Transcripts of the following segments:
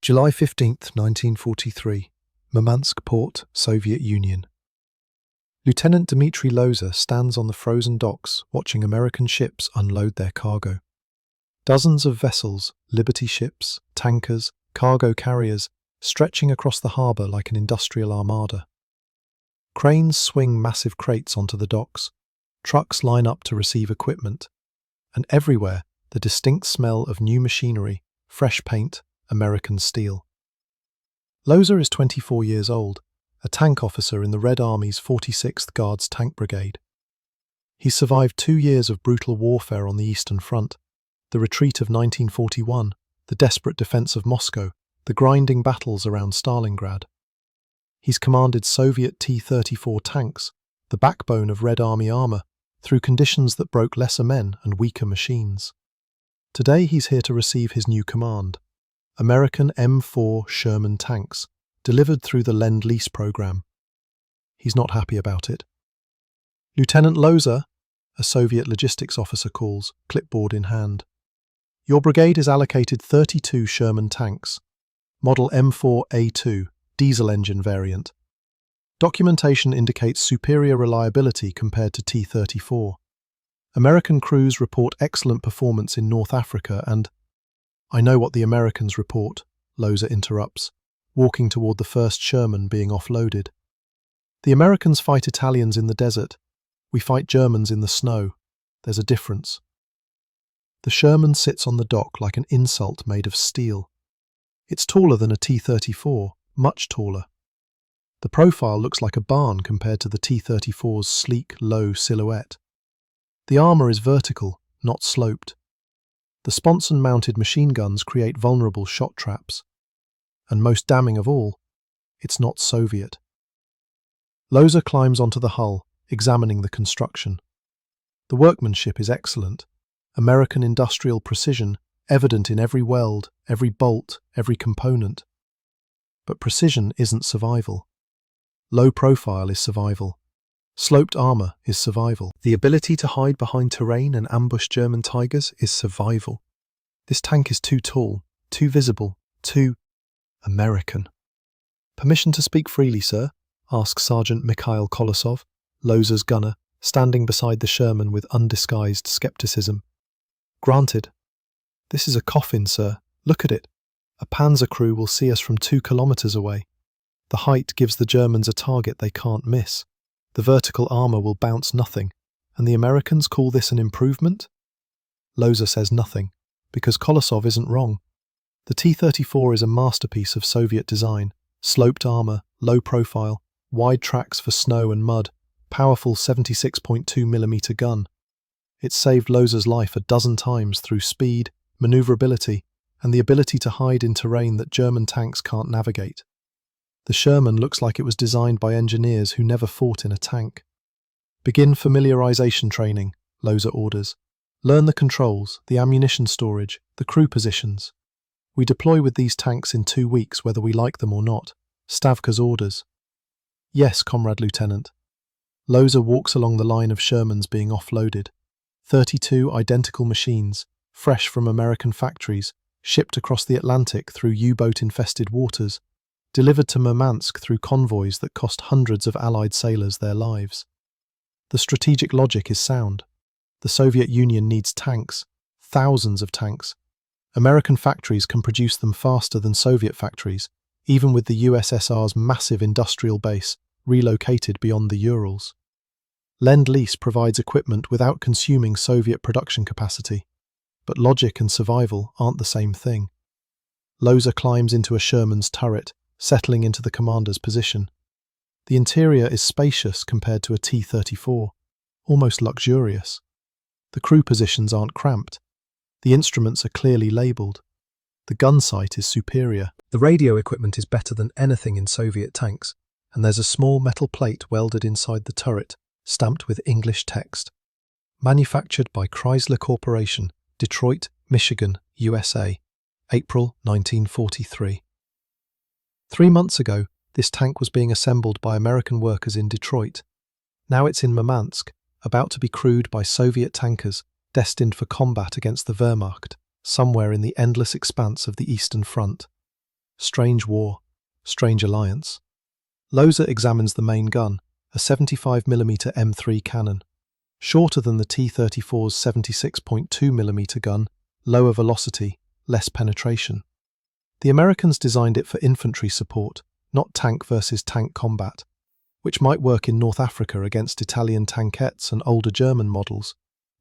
July 15, 1943, Murmansk Port, Soviet Union. Lieutenant Dmitry Loza stands on the frozen docks watching American ships unload their cargo. Dozens of vessels, Liberty ships, tankers, cargo carriers, stretching across the harbour like an industrial armada. Cranes swing massive crates onto the docks, trucks line up to receive equipment, and everywhere the distinct smell of new machinery, fresh paint, American steel. Loza is 24 years old, a tank officer in the Red Army's 46th Guards Tank Brigade. He survived 2 years of brutal warfare on the Eastern Front, the retreat of 1941, the desperate defense of Moscow, the grinding battles around Stalingrad. He's commanded Soviet T-34 tanks, the backbone of Red Army armour, through conditions that broke lesser men and weaker machines. Today he's here to receive his new command, American M4 Sherman tanks, delivered through the Lend-Lease program. He's not happy about it. "Lieutenant Loza," a Soviet logistics officer calls, clipboard in hand. "Your brigade is allocated 32 Sherman tanks, model M4A2, diesel engine variant. Documentation indicates superior reliability compared to T-34. American crews report excellent performance in North Africa and—" "I know what the Americans report," Loza interrupts, walking toward the first Sherman being offloaded. "The Americans fight Italians in the desert. We fight Germans in the snow. There's a difference." The Sherman sits on the dock like an insult made of steel. It's taller than a T-34, much taller. The profile looks like a barn compared to the T-34's sleek, low silhouette. The armour is vertical, not sloped. The Sponson-mounted machine guns create vulnerable shot traps. And most damning of all, it's not Soviet. Loza climbs onto the hull, examining the construction. The workmanship is excellent. American industrial precision, evident in every weld, every bolt, every component. But precision isn't survival. Low profile is survival. Sloped armour is survival. The ability to hide behind terrain and ambush German Tigers is survival. This tank is too tall, too visible, too American. "Permission to speak freely, sir?" asks Sergeant Mikhail Kolosov, Loza's gunner, standing beside the Sherman with undisguised skepticism. "Granted." "This is a coffin, sir. Look at it. A panzer crew will see us from 2 kilometers away. The height gives the Germans a target they can't miss. The vertical armour will bounce nothing, and the Americans call this an improvement?" Loza says nothing, because Kolosov isn't wrong. The T-34 is a masterpiece of Soviet design, sloped armour, low profile, wide tracks for snow and mud, powerful 76.2mm gun. It saved Loza's life a dozen times through speed, maneuverability, and the ability to hide in terrain that German tanks can't navigate. The Sherman looks like it was designed by engineers who never fought in a tank. "Begin familiarization training," Loza orders. "Learn the controls, the ammunition storage, the crew positions. We deploy with these tanks in 2 weeks whether we like them or not," Stavka's orders. "Yes, Comrade Lieutenant." Loza walks along the line of Shermans being offloaded. 32 identical machines, fresh from American factories, shipped across the Atlantic through U-boat-infested waters, delivered to Murmansk through convoys that cost hundreds of Allied sailors their lives. The strategic logic is sound. The Soviet Union needs tanks, thousands of tanks. American factories can produce them faster than Soviet factories, even with the USSR's massive industrial base relocated beyond the Urals. Lend-Lease provides equipment without consuming Soviet production capacity, but logic and survival aren't the same thing. Loza climbs into a Sherman's turret, settling into the commander's position. The interior is spacious compared to a T-34, almost luxurious. The crew positions aren't cramped. The instruments are clearly labelled. The gun sight is superior. The radio equipment is better than anything in Soviet tanks, and there's a small metal plate welded inside the turret, stamped with English text. Manufactured by Chrysler Corporation, Detroit, Michigan, USA, April 1943. 3 months ago, this tank was being assembled by American workers in Detroit. Now it's in Murmansk, about to be crewed by Soviet tankers destined for combat against the Wehrmacht, somewhere in the endless expanse of the Eastern Front. Strange war, strange alliance. Loza examines the main gun, a 75mm M3 cannon. Shorter than the T-34's 76.2mm gun, lower velocity, less penetration. The Americans designed it for infantry support, not tank versus tank combat, which might work in North Africa against Italian tankettes and older German models.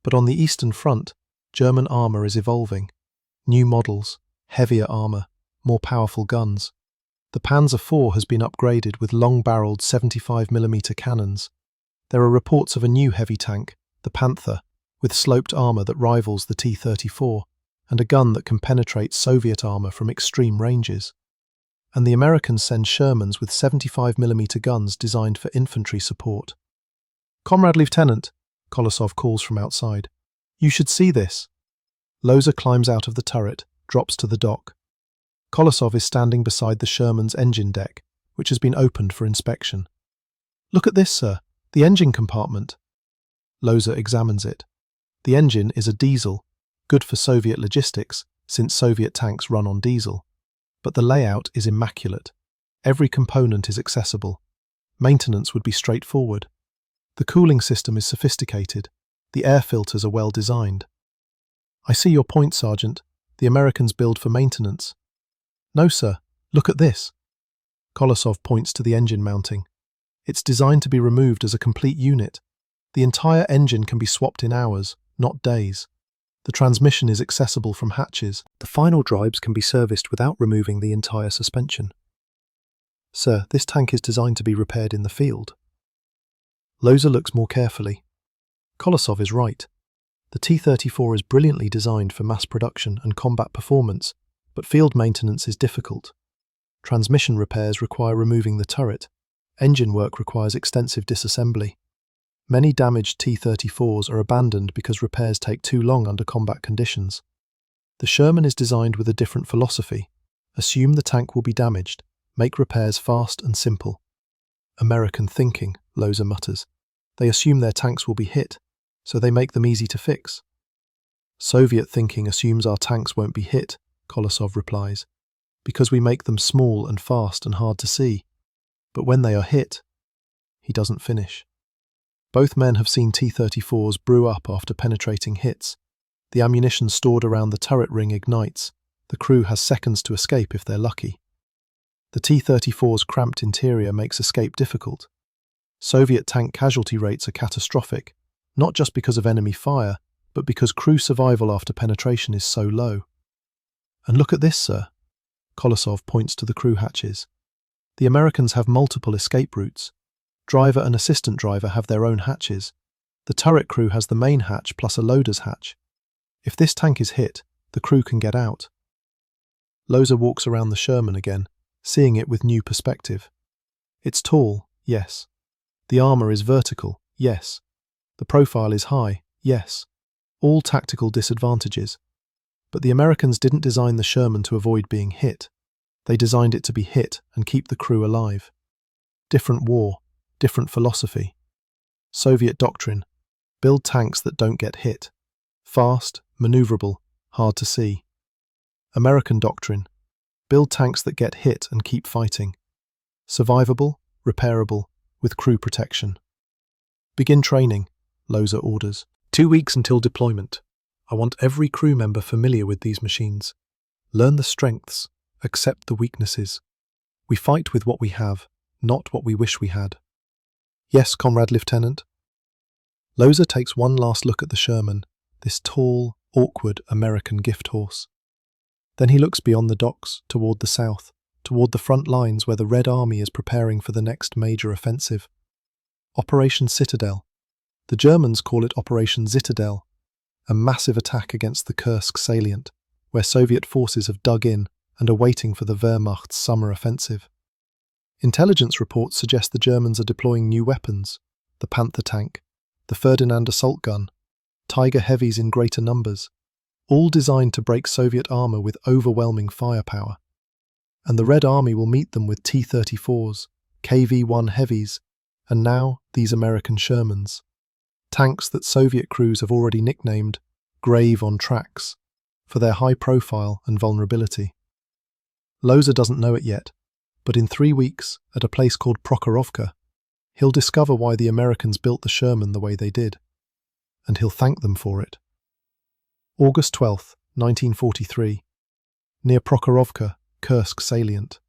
But on the Eastern Front, German armour is evolving. New models, heavier armour, more powerful guns. The Panzer IV has been upgraded with long-barreled 75mm cannons. There are reports of a new heavy tank, the Panther, with sloped armour that rivals the T-34, and a gun that can penetrate Soviet armour from extreme ranges. And the Americans send Shermans with 75mm guns designed for infantry support. "Comrade Lieutenant," Kolosov calls from outside. "You should see this." Loza climbs out of the turret, drops to the dock. Kolosov is standing beside the Sherman's engine deck, which has been opened for inspection. "Look at this, sir, the engine compartment." Loza examines it. The engine is a diesel, good for Soviet logistics, since Soviet tanks run on diesel. But the layout is immaculate. Every component is accessible. Maintenance would be straightforward. The cooling system is sophisticated. The air filters are well designed. "I see your point, Sergeant. The Americans build for maintenance." "No, sir. Look at this." Kolosov points to the engine mounting. It's designed to be removed as a complete unit. The entire engine can be swapped in hours, not days. The transmission is accessible from hatches. The final drives can be serviced without removing the entire suspension. "Sir, this tank is designed to be repaired in the field." Loza looks more carefully. Kolosov is right. The T-34 is brilliantly designed for mass production and combat performance, but field maintenance is difficult. Transmission repairs require removing the turret. Engine work requires extensive disassembly. Many damaged T-34s are abandoned because repairs take too long under combat conditions. The Sherman is designed with a different philosophy. Assume the tank will be damaged. Make repairs fast and simple. "American thinking," Loza mutters. "They assume their tanks will be hit, so they make them easy to fix." "Soviet thinking assumes our tanks won't be hit," Kolosov replies, "because we make them small and fast and hard to see. But when they are hit..." He doesn't finish. Both men have seen T-34s brew up after penetrating hits. The ammunition stored around the turret ring ignites. The crew has seconds to escape if they're lucky. The T-34's cramped interior makes escape difficult. Soviet tank casualty rates are catastrophic, not just because of enemy fire, but because crew survival after penetration is so low. "And look at this, sir." Kolosov points to the crew hatches. The Americans have multiple escape routes. Driver and assistant driver have their own hatches. The turret crew has the main hatch plus a loader's hatch. If this tank is hit, the crew can get out. Loza walks around the Sherman again, seeing it with new perspective. It's tall, yes. The armour is vertical, yes. The profile is high, yes. All tactical disadvantages. But the Americans didn't design the Sherman to avoid being hit. They designed it to be hit and keep the crew alive. Different war. Different philosophy. Soviet doctrine: build tanks that don't get hit. Fast, maneuverable, hard to see. American doctrine: build tanks that get hit and keep fighting. Survivable, repairable, with crew protection. "Begin training," Loza orders. 2 weeks until deployment. I want every crew member familiar with these machines. Learn the strengths, accept the weaknesses. We fight with what we have, not what we wish we had. "Yes, Comrade Lieutenant." Loza takes one last look at the Sherman, this tall, awkward American gift horse. Then he looks beyond the docks, toward the south, toward the front lines where the Red Army is preparing for the next major offensive. Operation Citadel. The Germans call it Operation Zitadel, a massive attack against the Kursk salient, where Soviet forces have dug in and are waiting for the Wehrmacht's summer offensive. Intelligence reports suggest the Germans are deploying new weapons: the Panther tank, the Ferdinand assault gun, Tiger heavies in greater numbers, all designed to break Soviet armour with overwhelming firepower. And the Red Army will meet them with T-34s, KV-1 heavies, and now these American Shermans. Tanks that Soviet crews have already nicknamed "Grave on Tracks" for their high profile and vulnerability. Loza doesn't know it yet, but in 3 weeks, at a place called Prokhorovka, he'll discover why the Americans built the Sherman the way they did, and he'll thank them for it. August 12th, 1943. Near Prokhorovka, Kursk salient.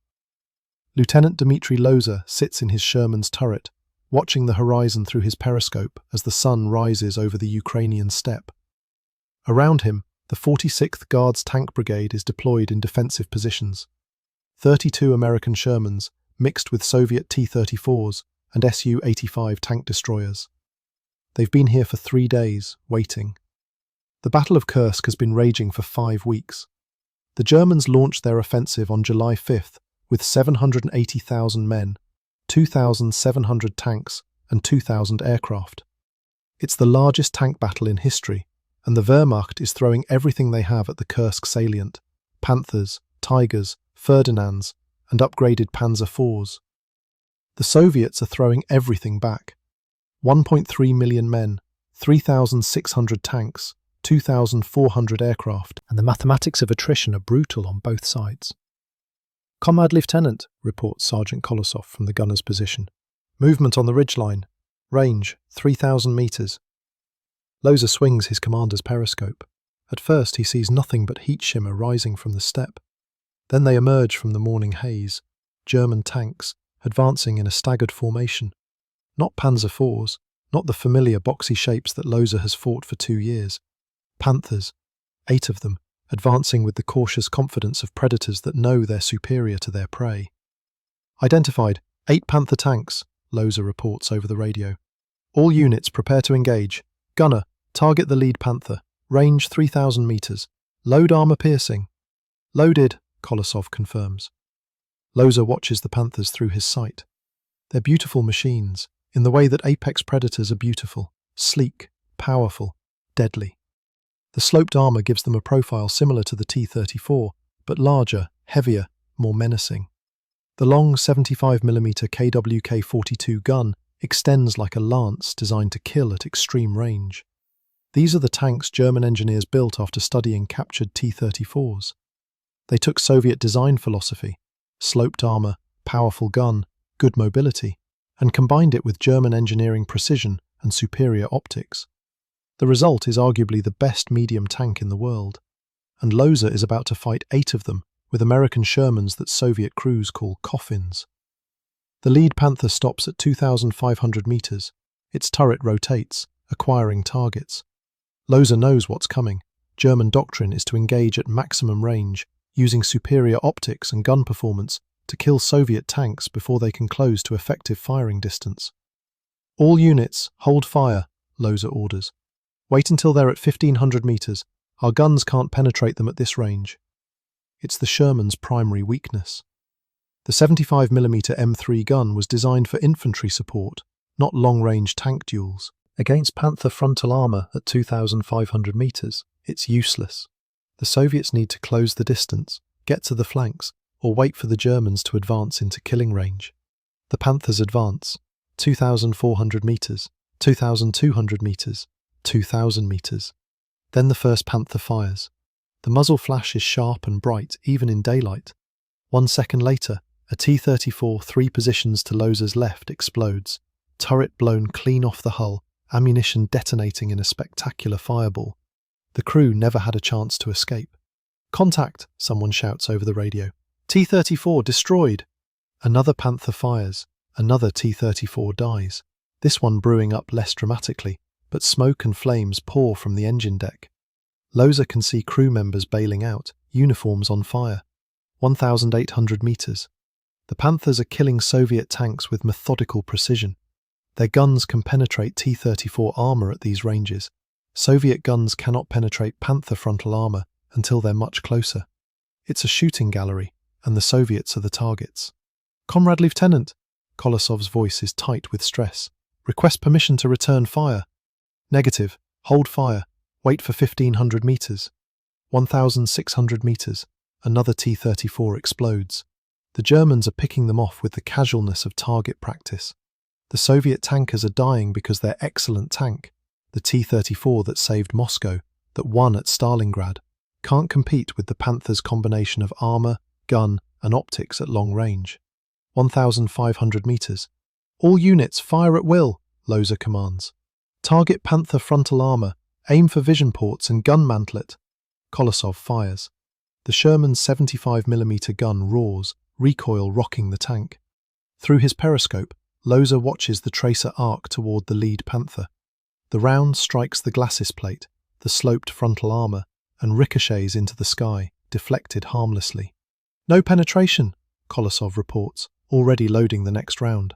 Lieutenant Dmitry Loza sits in his Sherman's turret, watching the horizon through his periscope as the sun rises over the Ukrainian steppe. Around him, the 46th Guards Tank Brigade is deployed in defensive positions. 32 American Shermans, mixed with Soviet T-34s and Su-85 tank destroyers. They've been here for 3 days, waiting. The Battle of Kursk has been raging for 5 weeks. The Germans launched their offensive on July 5th with 780,000 men, 2,700 tanks and 2,000 aircraft. It's the largest tank battle in history, and the Wehrmacht is throwing everything they have at the Kursk salient: Panthers, Tigers, Ferdinands, and upgraded Panzer IVs. The Soviets are throwing everything back. 1.3 million men, 3,600 tanks, 2,400 aircraft, and the mathematics of attrition are brutal on both sides. "Comrade Lieutenant," reports Sergeant Kolosov from the gunner's position. "Movement on the ridgeline. Range, 3,000 metres. Loza swings his commander's periscope. At first he sees nothing but heat shimmer rising from the steppe. Then they emerge from the morning haze, German tanks, advancing in a staggered formation. Not Panzer IVs, not the familiar boxy shapes that Loza has fought for 2 years. Panthers, 8 of them, advancing with the cautious confidence of predators that know they're superior to their prey. "Identified, 8 Panther tanks," Loza reports over the radio. "All units prepare to engage. Gunner, target the lead Panther. Range 3,000 metres. Load armour piercing." "Loaded," Kolosov confirms. Loza watches the Panthers through his sight. They're beautiful machines, in the way that apex predators are beautiful, sleek, powerful, deadly. The sloped armour gives them a profile similar to the T-34, but larger, heavier, more menacing. The long 75mm KWK-42 gun extends like a lance designed to kill at extreme range. These are the tanks German engineers built after studying captured T-34s. They took Soviet design philosophy, sloped armour, powerful gun, good mobility, and combined it with German engineering precision and superior optics. The result is arguably the best medium tank in the world, and Loza is about to fight 8 of them with American Shermans that Soviet crews call coffins. The lead Panther stops at 2,500 metres. Its turret rotates, acquiring targets. Loza knows what's coming. German doctrine is to engage at maximum range, using superior optics and gun performance to kill Soviet tanks before they can close to effective firing distance. "All units, hold fire," Loza orders. "Wait until they're at 1,500 metres. Our guns can't penetrate them at this range." It's the Sherman's primary weakness. The 75mm M3 gun was designed for infantry support, not long-range tank duels. Against Panther frontal armour at 2,500 metres, it's useless. The Soviets need to close the distance, get to the flanks, or wait for the Germans to advance into killing range. The Panthers advance, 2,400 metres, 2,200 metres, 2,000 metres. Then the first Panther fires. The muzzle flash is sharp and bright, even in daylight. 1 second later, a T-34 3 positions to Loza's left explodes, turret blown clean off the hull, ammunition detonating in a spectacular fireball. The crew never had a chance to escape. "Contact," someone shouts over the radio. "T-34 destroyed." Another Panther fires, another T-34 dies, this one brewing up less dramatically, but smoke and flames pour from the engine deck. Loza can see crew members bailing out, uniforms on fire. 1,800 metres. The Panthers are killing Soviet tanks with methodical precision. Their guns can penetrate T-34 armour at these ranges. Soviet guns cannot penetrate Panther frontal armour until they're much closer. It's a shooting gallery, and the Soviets are the targets. "Comrade Lieutenant," Kolosov's voice is tight with stress. "Request permission to return fire." "Negative. Hold fire. Wait for 1,500 metres. 1,600 metres. Another T-34 explodes. The Germans are picking them off with the casualness of target practice. The Soviet tankers are dying because their excellent tank, the T-34 that saved Moscow, that won at Stalingrad, can't compete with the Panther's combination of armour, gun and optics at long range. 1,500 meters. All units fire at will, Loza commands. Target Panther frontal armor, aim for vision ports and gun mantlet. Kolosov fires. The Sherman's 75mm gun roars, recoil rocking the tank. Through his periscope, Loza watches the tracer arc toward the lead Panther. The round strikes the glacis plate, the sloped frontal armor, and ricochets into the sky, deflected harmlessly. No penetration, Kolosov reports, already loading the next round.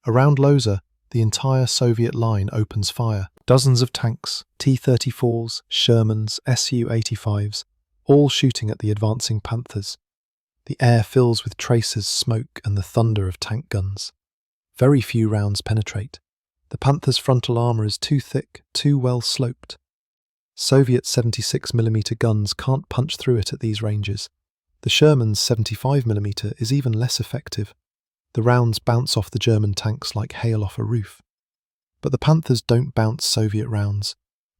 Around Loza, the entire Soviet line opens fire. Dozens of tanks, T-34s, Shermans, Su-85s, all shooting at the advancing Panthers. The air fills with tracers, smoke, and the thunder of tank guns. Very few rounds penetrate. The Panther's frontal armor is too thick, too well sloped. Soviet 76mm guns can't punch through it at these ranges. The Sherman's 75mm is even less effective. The rounds bounce off the German tanks like hail off a roof. But the Panthers don't bounce Soviet rounds.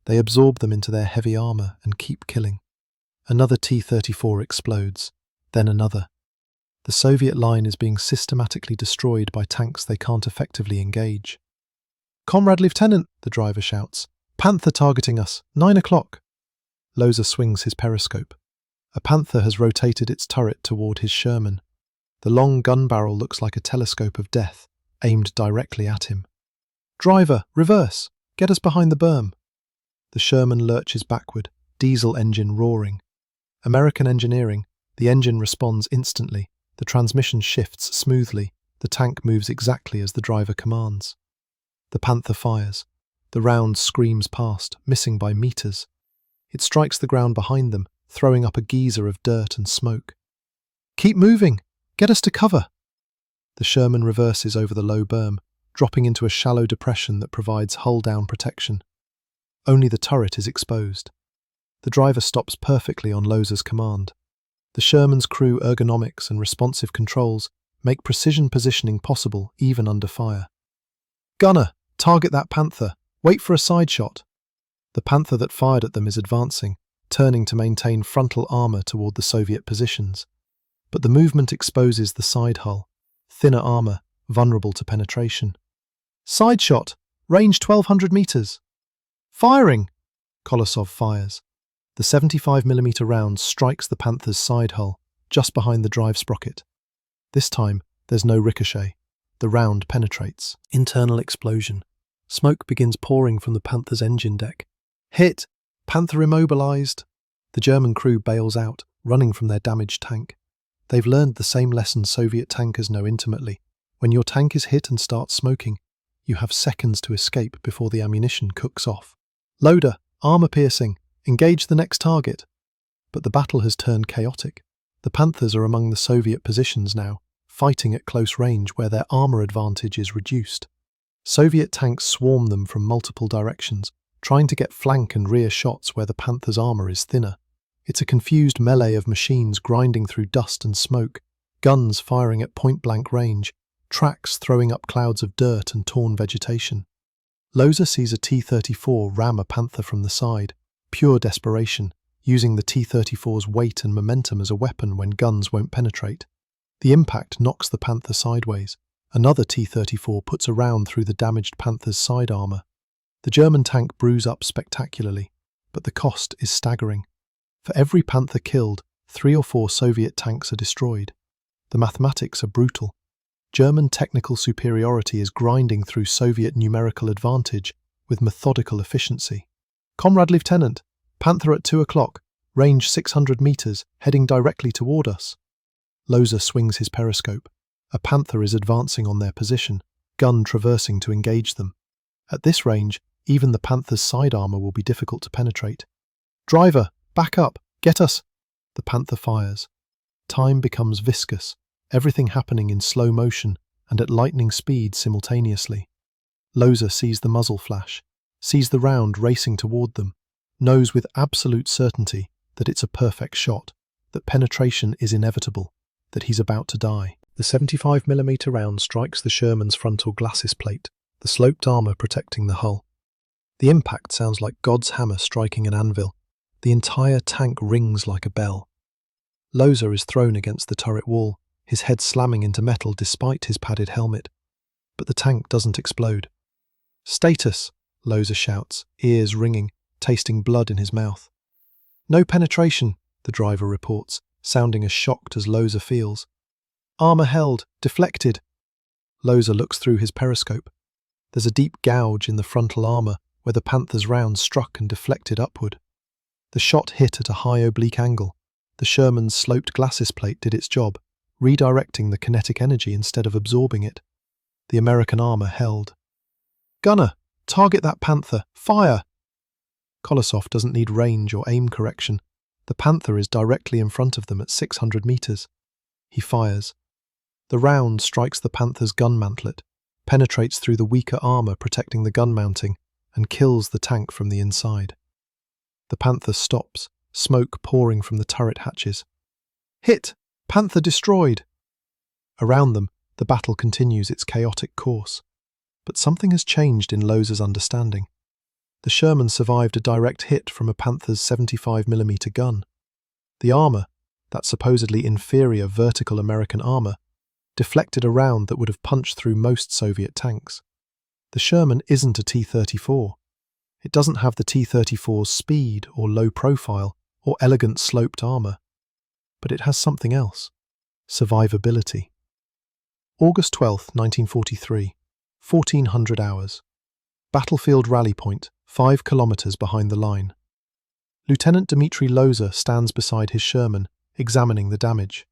They absorb them into their heavy armor and keep killing. Another T-34 explodes, then another. The Soviet line is being systematically destroyed by tanks they can't effectively engage. "Comrade Lieutenant," the driver shouts. "Panther targeting us, 9 o'clock." Loza swings his periscope. A Panther has rotated its turret toward his Sherman. The long gun barrel looks like a telescope of death, aimed directly at him. "Driver, reverse! Get us behind the berm!" The Sherman lurches backward, diesel engine roaring. American engineering, the engine responds instantly, the transmission shifts smoothly, the tank moves exactly as the driver commands. The Panther fires. The round screams past, missing by meters. It strikes the ground behind them, throwing up a geyser of dirt and smoke. "Keep moving! Get us to cover!" The Sherman reverses over the low berm, dropping into a shallow depression that provides hull-down protection. Only the turret is exposed. The driver stops perfectly on Loza's command. The Sherman's crew ergonomics and responsive controls make precision positioning possible even under fire. "Gunner, target that Panther. Wait for a side shot." The Panther that fired at them is advancing, turning to maintain frontal armor toward the Soviet positions. But the movement exposes the side hull, thinner armor, vulnerable to penetration. "Side shot! Range 1,200 meters!" "Firing!" Kolosov fires. The 75mm round strikes the Panther's side hull, just behind the drive sprocket. This time, there's no ricochet. The round penetrates. Internal explosion. Smoke begins pouring from the Panther's engine deck. "Hit! Panther immobilized!" The German crew bails out, running from their damaged tank. They've learned the same lesson Soviet tankers know intimately. When your tank is hit and starts smoking, you have seconds to escape before the ammunition cooks off. "Loader, armor piercing, engage the next target." But the battle has turned chaotic. The Panthers are among the Soviet positions now, fighting at close range where their armor advantage is reduced. Soviet tanks swarm them from multiple directions, trying to get flank and rear shots where the Panther's armor is thinner. It's a confused melee of machines grinding through dust and smoke, guns firing at point-blank range, tracks throwing up clouds of dirt and torn vegetation. Loza sees a T-34 ram a Panther from the side, pure desperation, using the T-34's weight and momentum as a weapon when guns won't penetrate. The impact knocks the Panther sideways. Another T-34 puts a round through the damaged Panther's side armor. The German tank brews up spectacularly, but the cost is staggering. For every Panther killed, 3 or 4 Soviet tanks are destroyed. The mathematics are brutal. German technical superiority is grinding through Soviet numerical advantage with methodical efficiency. "Comrade Lieutenant, Panther at 2 o'clock, range 600 meters, heading directly toward us." Loza swings his periscope. A Panther is advancing on their position, gun traversing to engage them. At this range, even the Panther's side armor will be difficult to penetrate. "Driver, back up, get us!" The Panther fires. Time becomes viscous, everything happening in slow motion and at lightning speed simultaneously. Loza sees the muzzle flash, sees the round racing toward them, knows with absolute certainty that it's a perfect shot, that penetration is inevitable, that he's about to die. The 75mm round strikes the Sherman's frontal glacis plate, the sloped armor protecting the hull. The impact sounds like God's hammer striking an anvil. The entire tank rings like a bell. Loza is thrown against the turret wall, his head slamming into metal despite his padded helmet. But the tank doesn't explode. "Status," Loza shouts, ears ringing, tasting blood in his mouth. "No penetration," the driver reports, sounding as shocked as Loza feels. "Armor held, deflected." Loza looks through his periscope. There's a deep gouge in the frontal armor where the Panther's round struck and deflected upward. The shot hit at a high oblique angle. The Sherman's sloped glacis plate did its job, redirecting the kinetic energy instead of absorbing it. The American armor held. "Gunner, target that Panther, fire!" Kolosov doesn't need range or aim correction. The Panther is directly in front of them at 600 meters. He fires. The round strikes the Panther's gun mantlet, penetrates through the weaker armor protecting the gun mounting, and kills the tank from the inside. The Panther stops, smoke pouring from the turret hatches. "Hit! Panther destroyed!" Around them, the battle continues its chaotic course. But something has changed in Loza's understanding. The Sherman survived a direct hit from a Panther's 75mm gun. The armor, that supposedly inferior vertical American armor, deflected a round that would have punched through most Soviet tanks. The Sherman isn't a T-34. It doesn't have the T-34's speed or low profile or elegant sloped armor. But it has something else. Survivability. August 12, 1943. 1400 hours. Battlefield rally point, 5 kilometers behind the line. Lieutenant Dmitry Loza stands beside his Sherman, examining the damage.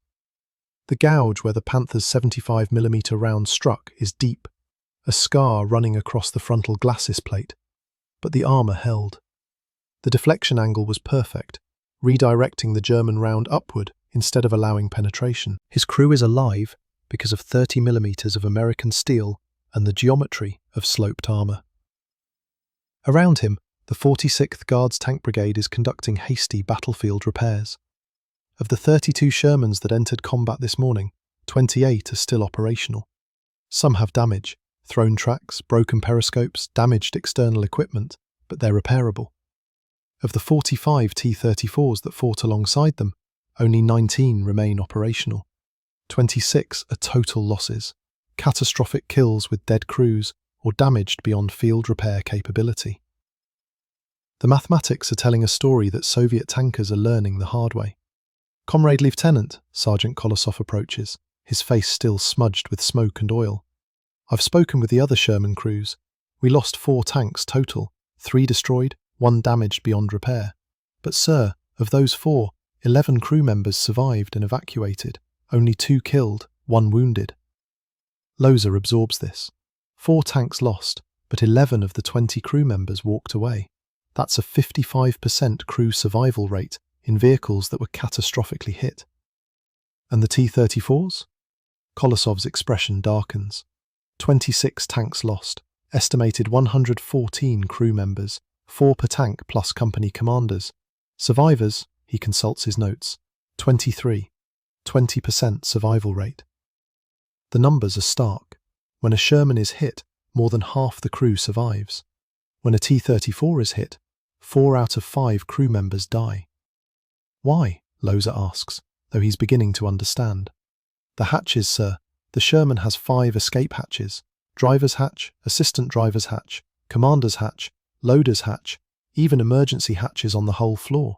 The gouge where the Panther's 75mm round struck is deep, a scar running across the frontal glacis plate, but the armor held. The deflection angle was perfect, redirecting the German round upward instead of allowing penetration. His crew is alive because of 30mm of American steel and the geometry of sloped armor. Around him, the 46th Guards Tank Brigade is conducting hasty battlefield repairs. Of the 32 Shermans that entered combat this morning, 28 are still operational. Some have damage, thrown tracks, broken periscopes, damaged external equipment, but they're repairable. Of the 45 T-34s that fought alongside them, only 19 remain operational. 26 are total losses, catastrophic kills with dead crews, or damaged beyond field repair capability. The mathematics are telling a story that Soviet tankers are learning the hard way. "Comrade Lieutenant," Sergeant Kolosov approaches, his face still smudged with smoke and oil. "I've spoken with the other Sherman crews. We lost 4 tanks total, 3 destroyed, 1 damaged beyond repair. But sir, of those 4, 11 crew members survived and evacuated, only 2 killed, 1 wounded." Loza absorbs this. 4 tanks lost, but 11 of the 20 crew members walked away. That's a 55% crew survival rate in vehicles that were catastrophically hit. And the T-34s? Kolosov's expression darkens. 26 tanks lost, estimated 114 crew members, 4 per tank plus company commanders. Survivors, he consults his notes, 23, 20% survival rate. The numbers are stark. When a Sherman is hit, more than half the crew survives. When a T-34 is hit, 4 out of 5 crew members die. "Why?" Loza asks, though he's beginning to understand. "The hatches, sir. The Sherman has 5 escape hatches. Driver's hatch, assistant driver's hatch, commander's hatch, loader's hatch, even emergency hatches on the whole floor.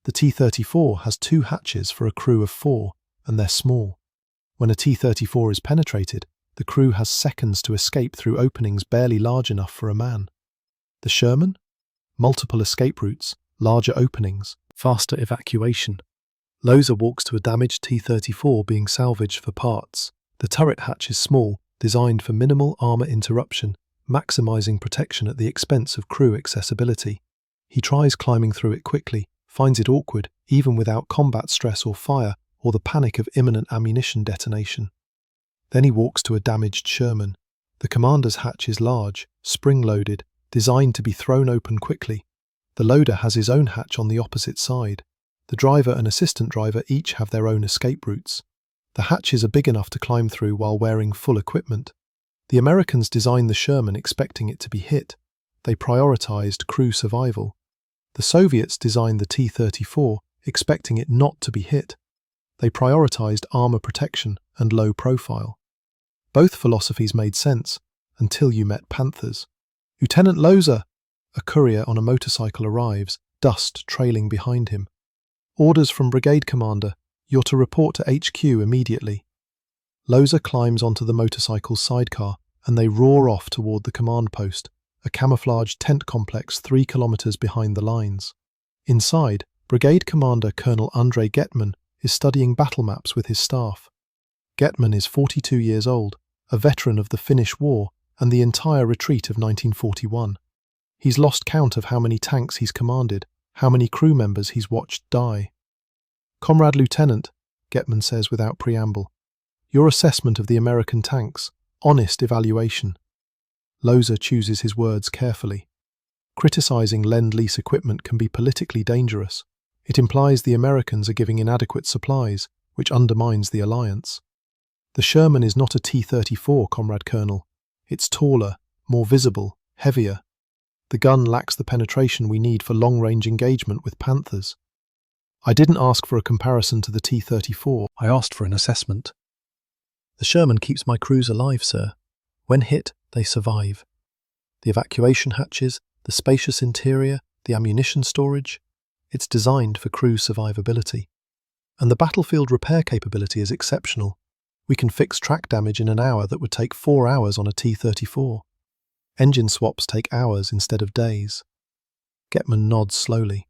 The T-34 has 2 hatches for a crew of 4, and they're small. When a T-34 is penetrated, the crew has seconds to escape through openings barely large enough for a man. The Sherman? Multiple escape routes, larger openings, faster evacuation." Loza walks to a damaged T-34 being salvaged for parts. The turret hatch is small, designed for minimal armor interruption, maximizing protection at the expense of crew accessibility. He tries climbing through it quickly, finds it awkward, even without combat stress or fire, or the panic of imminent ammunition detonation. Then he walks to a damaged Sherman. The commander's hatch is large, spring-loaded, designed to be thrown open quickly. The loader has his own hatch on the opposite side. The driver and assistant driver each have their own escape routes. The hatches are big enough to climb through while wearing full equipment. The Americans designed the Sherman expecting it to be hit. They prioritized crew survival. The Soviets designed the T-34 expecting it not to be hit. They prioritized armor protection and low profile. Both philosophies made sense until you met Panthers. Lieutenant Loza, a courier on a motorcycle arrives, dust trailing behind him. Orders from brigade commander, you're to report to HQ immediately. Loza climbs onto the motorcycle's sidecar and they roar off toward the command post, a camouflaged tent complex 3 kilometers behind the lines. Inside, brigade commander Colonel Andrei Getman is studying battle maps with his staff. Getman is 42 years old, a veteran of the Finnish War and the entire retreat of 1941. He's lost count of how many tanks he's commanded, how many crew members he's watched die. Comrade Lieutenant, Getman says without preamble, your assessment of the American tanks, honest evaluation. Loza chooses his words carefully. Criticizing Lend-Lease equipment can be politically dangerous. It implies the Americans are giving inadequate supplies, which undermines the alliance. The Sherman is not a T-34, Comrade Colonel. It's taller, more visible, heavier. The gun lacks the penetration we need for long-range engagement with Panthers. I didn't ask for a comparison to the T-34. I asked for an assessment. The Sherman keeps my crews alive, sir. When hit, they survive. The evacuation hatches, the spacious interior, the ammunition storage, it's designed for crew survivability. And the battlefield repair capability is exceptional. We can fix track damage in an hour that would take 4 hours on a T-34. Engine swaps take hours instead of days. Getman nods slowly.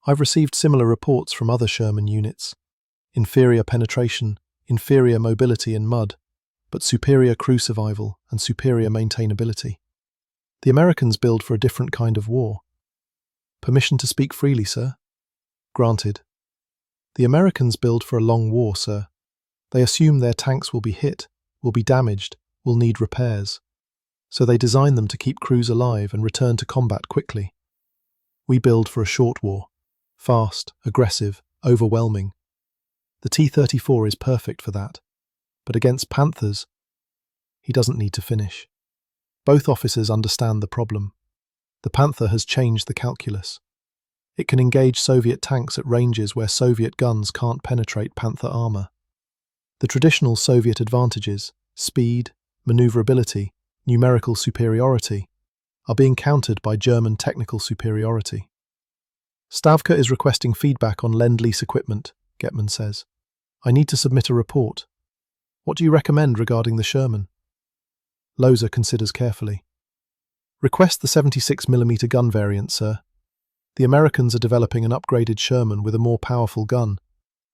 I've received similar reports from other Sherman units. Inferior penetration, inferior mobility in mud, but superior crew survival and superior maintainability. The Americans build for a different kind of war. Permission to speak freely, sir? Granted. The Americans build for a long war, sir. They assume their tanks will be hit, will be damaged, will need repairs. So they design them to keep crews alive and return to combat quickly. We build for a short war. Fast, aggressive, overwhelming. The T-34 is perfect for that. But against Panthers, he doesn't need to finish. Both officers understand the problem. The Panther has changed the calculus. It can engage Soviet tanks at ranges where Soviet guns can't penetrate Panther armor. The traditional Soviet advantages, speed, maneuverability, numerical superiority, are being countered by German technical superiority. Stavka is requesting feedback on Lend-Lease equipment, Getman says. I need to submit a report. What do you recommend regarding the Sherman? Loza considers carefully. Request the 76mm gun variant, sir. The Americans are developing an upgraded Sherman with a more powerful gun,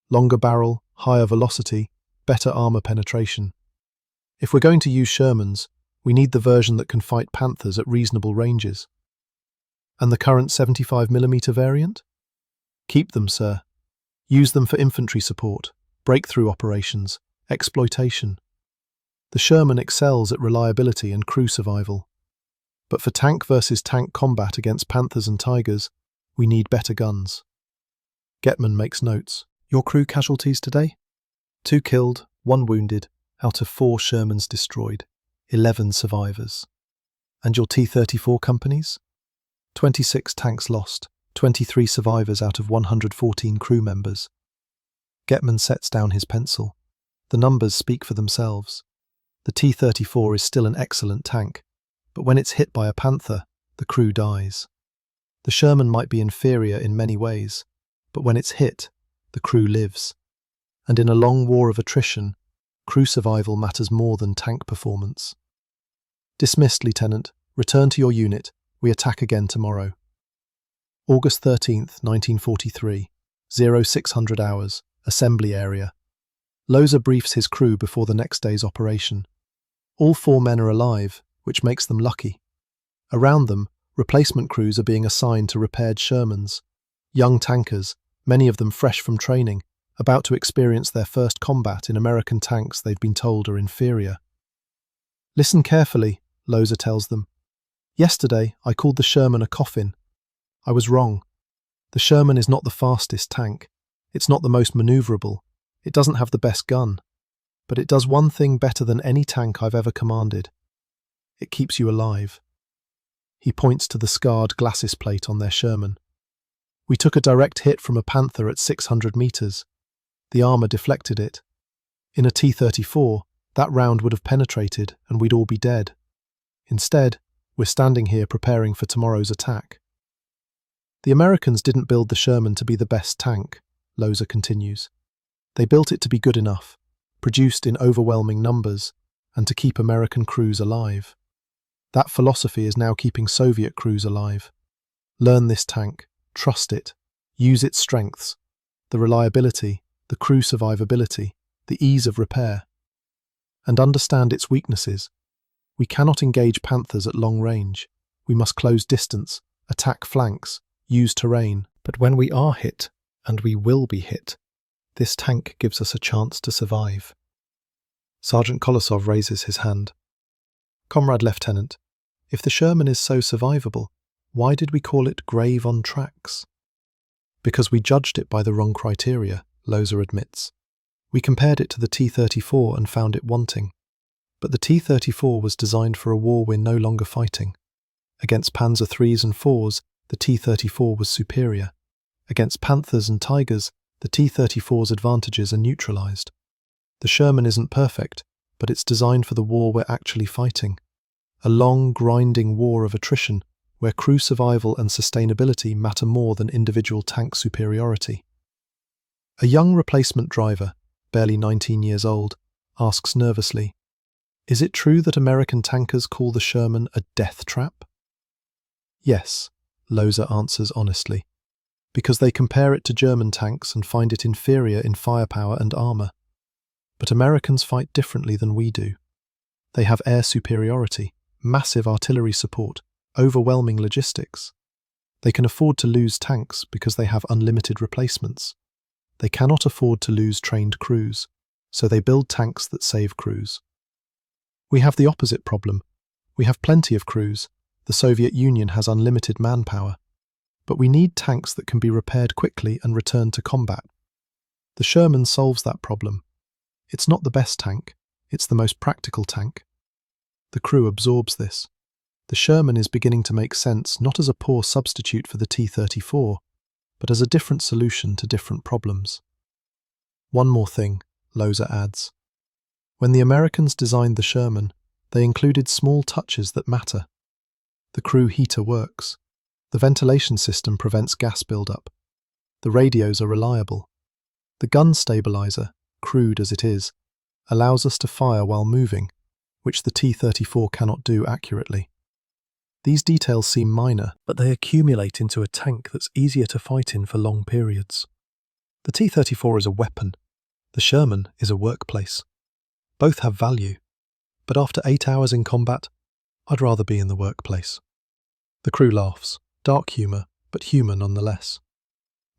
longer barrel, higher velocity, better armor penetration. If we're going to use Shermans, we need the version that can fight Panthers at reasonable ranges. And the current 75mm variant? Keep them, sir. Use them for infantry support, breakthrough operations, exploitation. The Sherman excels at reliability and crew survival. But for tank versus tank combat against Panthers and Tigers, we need better guns. Getman makes notes. Your crew casualties today? 2 killed, 1 wounded, out of 4 Shermans destroyed, 11 survivors. And your T-34 companies? 26 tanks lost, 23 survivors out of 114 crew members. Getman sets down his pencil. The numbers speak for themselves. The T-34 is still an excellent tank, but when it's hit by a Panther, the crew dies. The Sherman might be inferior in many ways, but when it's hit, the crew lives. And in a long war of attrition, crew survival matters more than tank performance. Dismissed, Lieutenant. Return to your unit. We attack again tomorrow. August 13th, 1943, 0600 hours, assembly area. Loza briefs his crew before the next day's operation. All 4 men are alive, which makes them lucky. Around them, replacement crews are being assigned to repaired Shermans. Young tankers, many of them fresh from training, about to experience their first combat in American tanks they've been told are inferior. Listen carefully, Loza tells them. Yesterday, I called the Sherman a coffin. I was wrong. The Sherman is not the fastest tank. It's not the most maneuverable. It doesn't have the best gun. But it does one thing better than any tank I've ever commanded. It keeps you alive. He points to the scarred glacis plate on their Sherman. We took a direct hit from a Panther at 600 meters. The armour deflected it. In a T-34, that round would have penetrated and we'd all be dead. Instead, we're standing here preparing for tomorrow's attack. The Americans didn't build the Sherman to be the best tank, Loza continues. They built it to be good enough, produced in overwhelming numbers, and to keep American crews alive. That philosophy is now keeping Soviet crews alive. Learn this tank, trust it, use its strengths, the reliability, the crew survivability, the ease of repair, and understand its weaknesses. We cannot engage Panthers at long range. We must close distance, attack flanks, use terrain. But when we are hit, and we will be hit, this tank gives us a chance to survive. Sergeant Kolosov raises his hand. Comrade Lieutenant, if the Sherman is so survivable, why did we call it Grave on Tracks? Because we judged it by the wrong criteria, Loza admits. We compared it to the T-34 and found it wanting. But the T-34 was designed for a war we're no longer fighting. Against Panzer IIIs and IVs, the T-34 was superior. Against Panthers and Tigers, the T-34's advantages are neutralized. The Sherman isn't perfect, but it's designed for the war we're actually fighting. A long, grinding war of attrition, where crew survival and sustainability matter more than individual tank superiority. A young replacement driver, barely 19 years old, asks nervously, "Is it true that American tankers call the Sherman a death trap?" Yes, Loza answers honestly, because they compare it to German tanks and find it inferior in firepower and armour. But Americans fight differently than we do. They have air superiority, massive artillery support, overwhelming logistics. They can afford to lose tanks because they have unlimited replacements. They cannot afford to lose trained crews, so they build tanks that save crews. We have the opposite problem. We have plenty of crews. The Soviet Union has unlimited manpower. But we need tanks that can be repaired quickly and returned to combat. The Sherman solves that problem. It's not the best tank, it's the most practical tank. The crew absorbs this. The Sherman is beginning to make sense not as a poor substitute for the T-34, but as a different solution to different problems. One more thing, Loza adds. When the Americans designed the Sherman, they included small touches that matter. The crew heater works. The ventilation system prevents gas buildup. The radios are reliable. The gun stabilizer, crude as it is, allows us to fire while moving, which the T-34 cannot do accurately. These details seem minor, but they accumulate into a tank that's easier to fight in for long periods. The T-34 is a weapon. The Sherman is a workplace. Both have value, but after 8 hours in combat, I'd rather be in the workplace. The crew laughs. Dark humour, but humour nonetheless.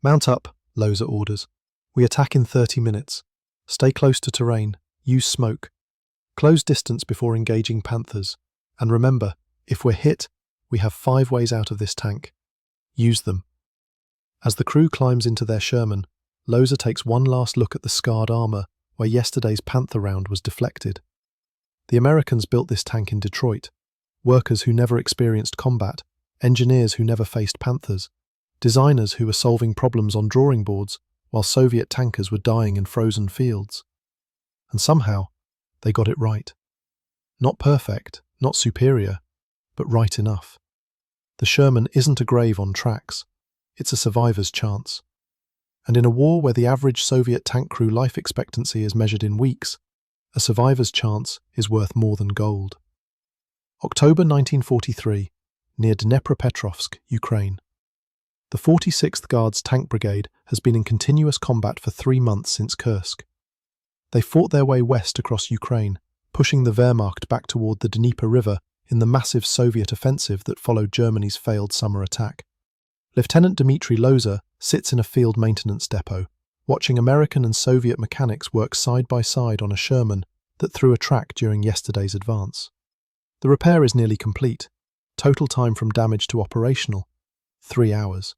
Mount up, Loza orders. We attack in 30 minutes. Stay close to terrain. Use smoke. Close distance before engaging Panthers. And remember, if we're hit, we have 5 ways out of this tank. Use them. As the crew climbs into their Sherman, Loza takes one last look at the scarred armour where yesterday's Panther round was deflected. The Americans built this tank in Detroit. Workers who never experienced combat, engineers who never faced Panthers, designers who were solving problems on drawing boards while Soviet tankers were dying in frozen fields. And somehow, they got it right. Not perfect, not superior, but right enough. The Sherman isn't a grave on tracks, it's a survivor's chance. And in a war where the average Soviet tank crew life expectancy is measured in weeks, a survivor's chance is worth more than gold. October 1943. Near Dnepropetrovsk, Ukraine. The 46th Guards Tank Brigade has been in continuous combat for 3 months since Kursk. They fought their way west across Ukraine, pushing the Wehrmacht back toward the Dnieper River in the massive Soviet offensive that followed Germany's failed summer attack. Lieutenant Dmitry Loza sits in a field maintenance depot, watching American and Soviet mechanics work side by side on a Sherman that threw a track during yesterday's advance. The repair is nearly complete. Total time from damage to operational, 3 hours.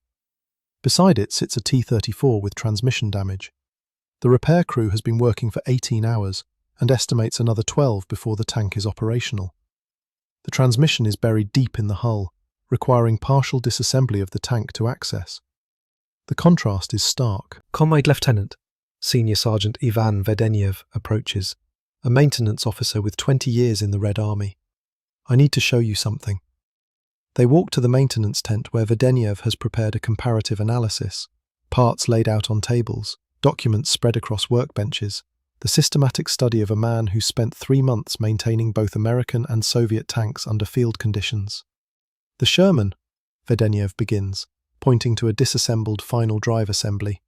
Beside it sits a T-34 with transmission damage. The repair crew has been working for 18 hours and estimates another 12 before the tank is operational. The transmission is buried deep in the hull, requiring partial disassembly of the tank to access. The contrast is stark. Comrade Lieutenant, Senior Sergeant Ivan Vedeniev approaches, a maintenance officer with 20 years in the Red Army. "I need to show you something." They walk to the maintenance tent where Vedeniev has prepared a comparative analysis, parts laid out on tables, documents spread across workbenches, the systematic study of a man who spent 3 months maintaining both American and Soviet tanks under field conditions. "The Sherman," Vedeniev begins, pointing to a disassembled final drive assembly,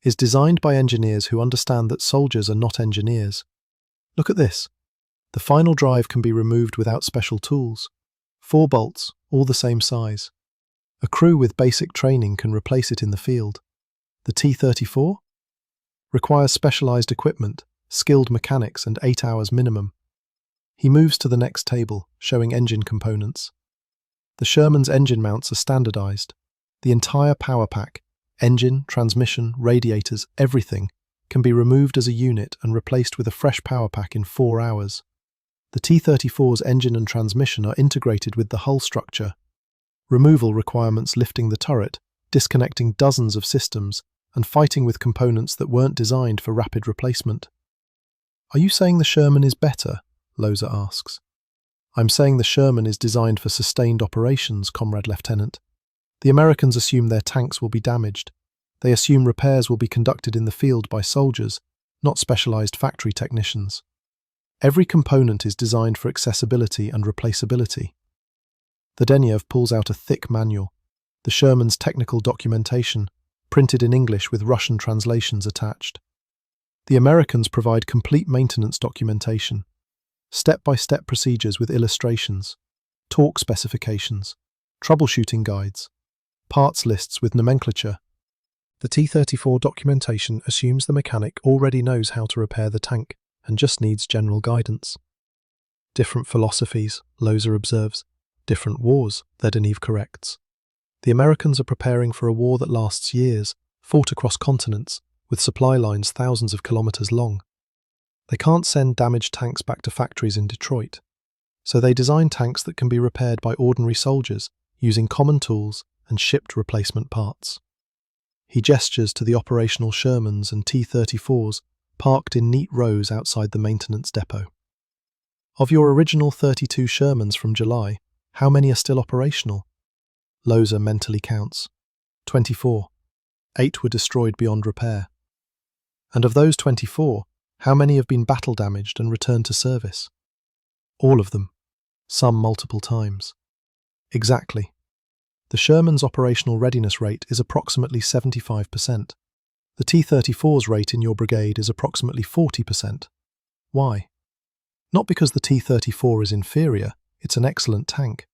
"is designed by engineers who understand that soldiers are not engineers. Look at this. The final drive can be removed without special tools. 4 bolts, all the same size. A crew with basic training can replace it in the field. The T-34? Requires specialized equipment, skilled mechanics, and 8 hours minimum." He moves to the next table, showing engine components. The Sherman's engine mounts are standardized. The entire power pack, engine, transmission, radiators, everything, can be removed as a unit and replaced with a fresh power pack in 4 hours. The T-34's engine and transmission are integrated with the hull structure. Removal requirements lifting the turret, disconnecting dozens of systems, and fighting with components that weren't designed for rapid replacement. "Are you saying the Sherman is better?" Loza asks. "I'm saying the Sherman is designed for sustained operations, Comrade Lieutenant. The Americans assume their tanks will be damaged. They assume repairs will be conducted in the field by soldiers, not specialized factory technicians. Every component is designed for accessibility and replaceability." Vedeniev pulls out a thick manual, the Sherman's technical documentation, printed in English with Russian translations attached. The Americans provide complete maintenance documentation, step-by-step procedures with illustrations, torque specifications, troubleshooting guides, parts lists with nomenclature. The T-34 documentation assumes the mechanic already knows how to repair the tank and just needs general guidance. "Different philosophies," Loza observes. "Different wars," Vedeniev corrects. "The Americans are preparing for a war that lasts years, fought across continents, with supply lines thousands of kilometers long. They can't send damaged tanks back to factories in Detroit, so they design tanks that can be repaired by ordinary soldiers using common tools and shipped replacement parts." He gestures to the operational Shermans and T-34s parked in neat rows outside the maintenance depot. "Of your original 32 Shermans from July, how many are still operational?" Loza mentally counts. 24. 8 were destroyed beyond repair. "And of those 24, how many have been battle damaged and returned to service?" "All of them. Some multiple times." "Exactly. The Sherman's operational readiness rate is approximately 75%. The T-34's rate in your brigade is approximately 40%. Why? Not because the T-34 is inferior, it's an excellent tank,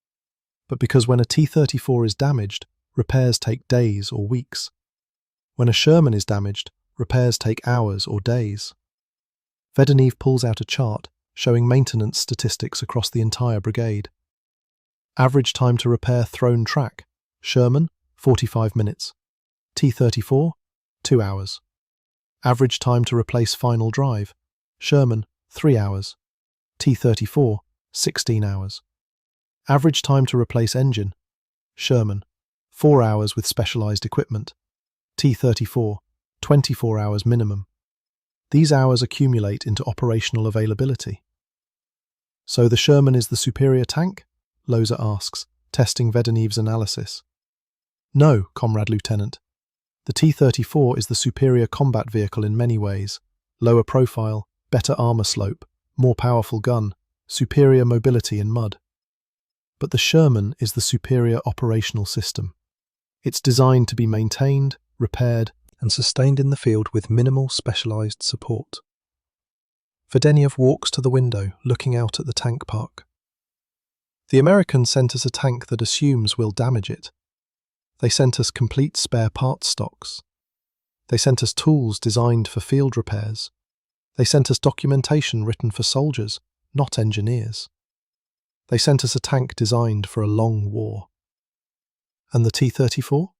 but because when a T-34 is damaged, repairs take days or weeks. When a Sherman is damaged, repairs take hours or days." Vedeniev pulls out a chart showing maintenance statistics across the entire brigade. Average time to repair thrown track: Sherman, 45 minutes. T-34, 2 hours. Average time to replace final drive: Sherman, 3 hours. T-34, 16 hours. Average time to replace engine: Sherman, 4 hours with specialized equipment. T-34, 24 hours minimum. These hours accumulate into operational availability. "So the Sherman is the superior tank?" Loza asks, testing Vedeniev's analysis. "No, Comrade Lieutenant. The T-34 is the superior combat vehicle in many ways: lower profile, better armor slope, more powerful gun, superior mobility in mud. But the Sherman is the superior operational system. It's designed to be maintained, repaired, and sustained in the field with minimal specialized support." Vedeniev walks to the window, looking out at the tank park. "The Americans sent us a tank that assumes we'll damage it. They sent us complete spare parts stocks. They sent us tools designed for field repairs. They sent us documentation written for soldiers, not engineers. They sent us a tank designed for a long war." "And the T-34?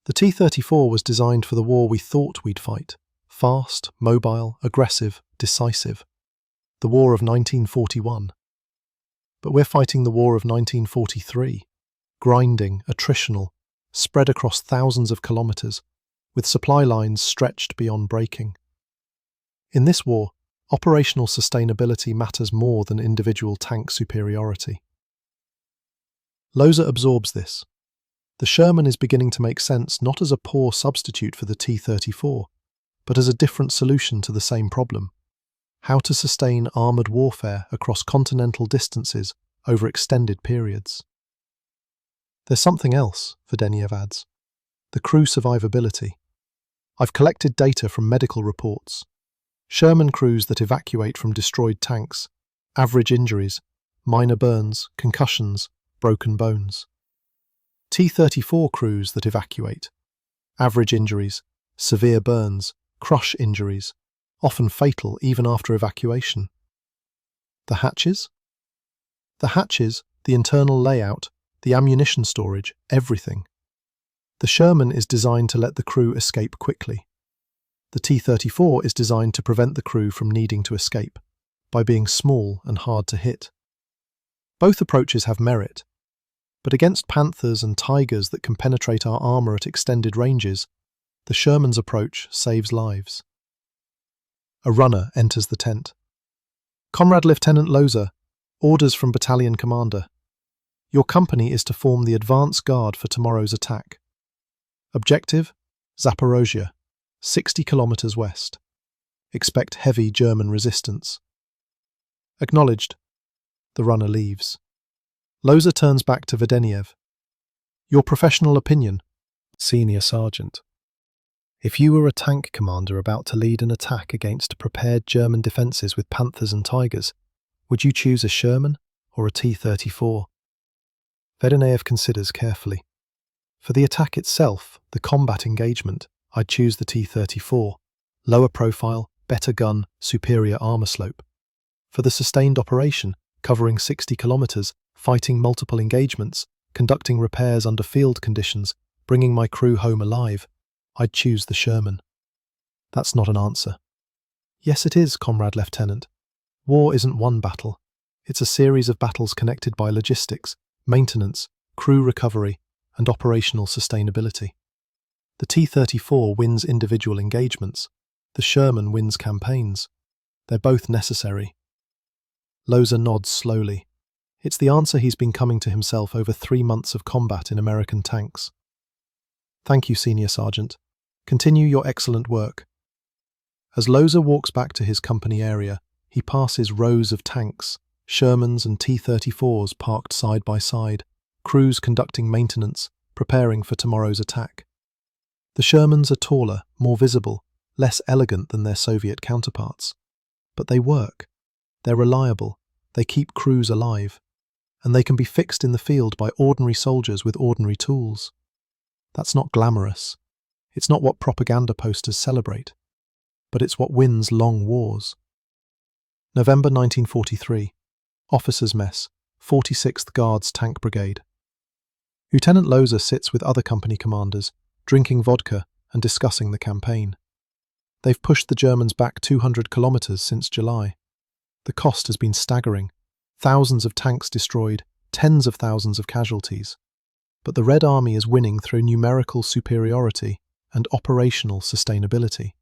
"The T-34 was designed for the war we thought we'd fight: fast, mobile, aggressive, decisive. The war of 1941. But we're fighting the war of 1943, grinding, attritional, spread across thousands of kilometers, with supply lines stretched beyond breaking. In this war, operational sustainability matters more than individual tank superiority. Loza absorbs this. The Sherman is beginning to make sense not as a poor substitute for the T-34, but as a different solution to the same problem: how to sustain armoured warfare across continental distances over extended periods. There's something else, Vedeniev adds: the crew survivability. I've collected data from medical reports. Sherman crews that evacuate from destroyed tanks, average injuries, minor burns, concussions, broken bones. T-34 crews that evacuate, average injuries, severe burns, crush injuries, often fatal even after evacuation. The hatches? The hatches, the internal layout, the ammunition storage, everything. The Sherman is designed to let the crew escape quickly. The T-34 is designed to prevent the crew from needing to escape, by being small and hard to hit. Both approaches have merit, but against Panthers and Tigers that can penetrate our armour at extended ranges, the Sherman's approach saves lives. A runner enters the tent. Comrade Lieutenant Loza, orders from Battalion Commander. Your company is to form the advance guard for tomorrow's attack. Objective: Zaporozhye, 60 kilometers west. Expect heavy German resistance. Acknowledged. The runner leaves. Loza turns back to Vedeniev. Your professional opinion, Senior Sergeant. If you were a tank commander about to lead an attack against prepared German defences with Panthers and Tigers, would you choose a Sherman or a T-34? Vedeniev considers carefully. For the attack itself, the combat engagement, I'd choose the T-34. Lower profile, better gun, superior armour slope. For the sustained operation, covering 60 kilometres, fighting multiple engagements, conducting repairs under field conditions, bringing my crew home alive, I'd choose the Sherman. That's not an answer. Yes, it is, Comrade Lieutenant. War isn't one battle. It's a series of battles connected by logistics, maintenance, crew recovery, and operational sustainability. The T-34 wins individual engagements. The Sherman wins campaigns. They're both necessary. Loza nods slowly. It's the answer he's been coming to himself over 3 months of combat in American tanks. Thank you, Senior Sergeant. Continue your excellent work. As Loza walks back to his company area, he passes rows of tanks, Shermans and T-34s parked side by side, crews conducting maintenance, preparing for tomorrow's attack. The Shermans are taller, more visible, less elegant than their Soviet counterparts. But they work. They're reliable. They keep crews alive. And they can be fixed in the field by ordinary soldiers with ordinary tools. That's not glamorous. It's not what propaganda posters celebrate. But it's what wins long wars. November 1943. Officers' Mess, 46th Guards Tank Brigade. Lieutenant Loza sits with other company commanders, drinking vodka and discussing the campaign. They've pushed the Germans back 200 kilometres since July. The cost has been staggering. Thousands of tanks destroyed, tens of thousands of casualties. But the Red Army is winning through numerical superiority and operational sustainability.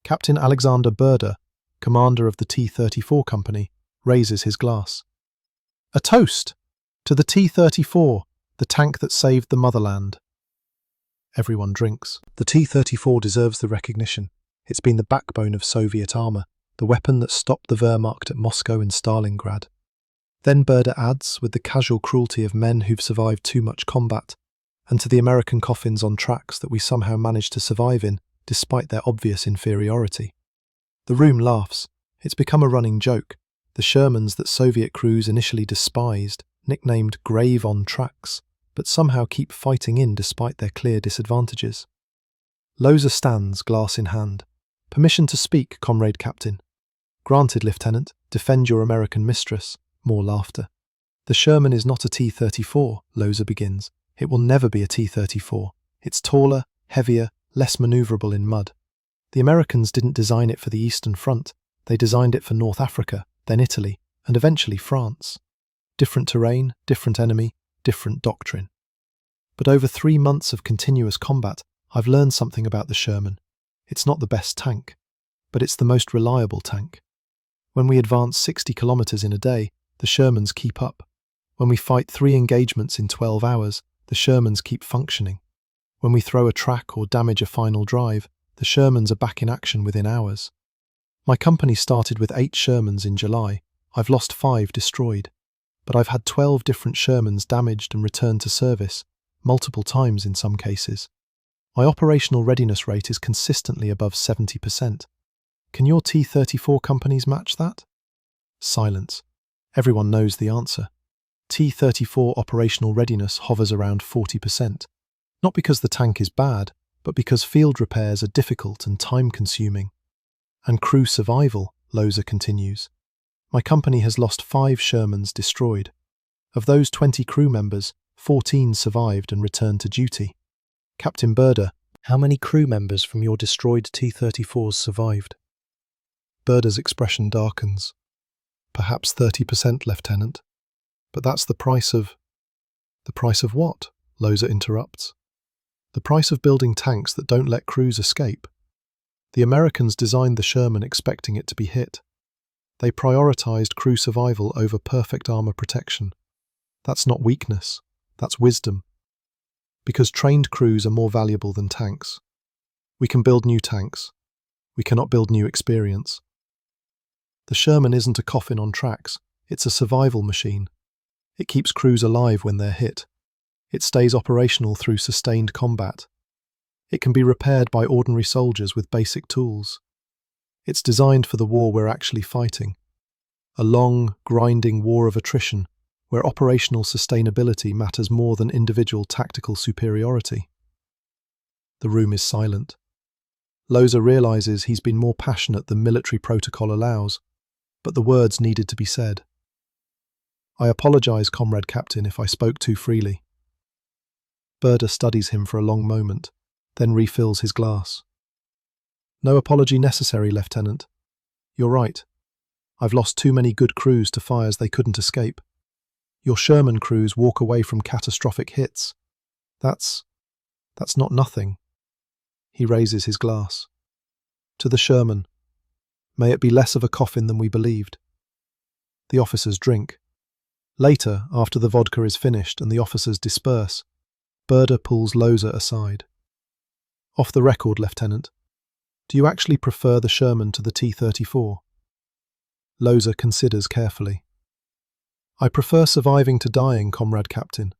Captain Alexander Berder, commander of the T-34 Company, raises his glass. A toast to the T-34, the tank that saved the motherland. Everyone drinks. The T-34 deserves the recognition. It's been the backbone of Soviet armour, the weapon that stopped the Wehrmacht at Moscow and Stalingrad. Then Berder adds, with the casual cruelty of men who've survived too much combat, and to the American coffins on tracks that we somehow managed to survive in, despite their obvious inferiority. The room laughs. It's become a running joke. The Shermans that Soviet crews initially despised, nicknamed grave on tracks, but somehow keep fighting in despite their clear disadvantages. Loza stands, glass in hand. Permission to speak, Comrade Captain. Granted, Lieutenant. Defend your American mistress. More laughter. The Sherman is not a T-34, Loza begins. It will never be a T-34. It's taller, heavier, less maneuverable in mud. The Americans didn't design it for the Eastern Front. They designed it for North Africa, then Italy, and eventually France. Different terrain, different enemy, different doctrine. But over 3 months of continuous combat, I've learned something about the Sherman. It's not the best tank, but it's the most reliable tank. When we advance 60 kilometers in a day, the Shermans keep up. When we fight 3 engagements in 12 hours, the Shermans keep functioning. When we throw a track or damage a final drive, the Shermans are back in action within hours. My company started with 8 Shermans in July. I've lost 5 destroyed, but I've had 12 different Shermans damaged and returned to service, multiple times in some cases. My operational readiness rate is consistently above 70%. Can your T-34 companies match that? Silence. Everyone knows the answer. T-34 operational readiness hovers around 40%. Not because the tank is bad, but because field repairs are difficult and time-consuming. And crew survival, Loza continues. My company has lost 5 Shermans destroyed. Of those 20 crew members, 14 survived and returned to duty. Captain Berda, how many crew members from your destroyed T-34s survived? Berda's expression darkens. Perhaps 30%, Lieutenant. But that's the price of... The price of what? Loza interrupts. The price of building tanks that don't let crews escape. The Americans designed the Sherman expecting it to be hit. They prioritized crew survival over perfect armor protection. That's not weakness, that's wisdom. Because trained crews are more valuable than tanks. We can build new tanks. We cannot build new experience. The Sherman isn't a coffin on tracks, it's a survival machine. It keeps crews alive when they're hit. It stays operational through sustained combat. It can be repaired by ordinary soldiers with basic tools. It's designed for the war we're actually fighting. A long, grinding war of attrition, where operational sustainability matters more than individual tactical superiority. The room is silent. Loza realizes he's been more passionate than military protocol allows, but the words needed to be said. I apologize, Comrade Captain, if I spoke too freely. Berda studies him for a long moment, then refills his glass. No apology necessary, Lieutenant. You're right. I've lost too many good crews to fires they couldn't escape. Your Sherman crews walk away from catastrophic hits. That's not nothing. He raises his glass. To the Sherman. May it be less of a coffin than we believed. The officers drink. Later, after the vodka is finished and the officers disperse, Berda pulls Loza aside. Off the record, Lieutenant. Do you actually prefer the Sherman to the T-34? Loza considers carefully. I prefer surviving to dying, Comrade Captain.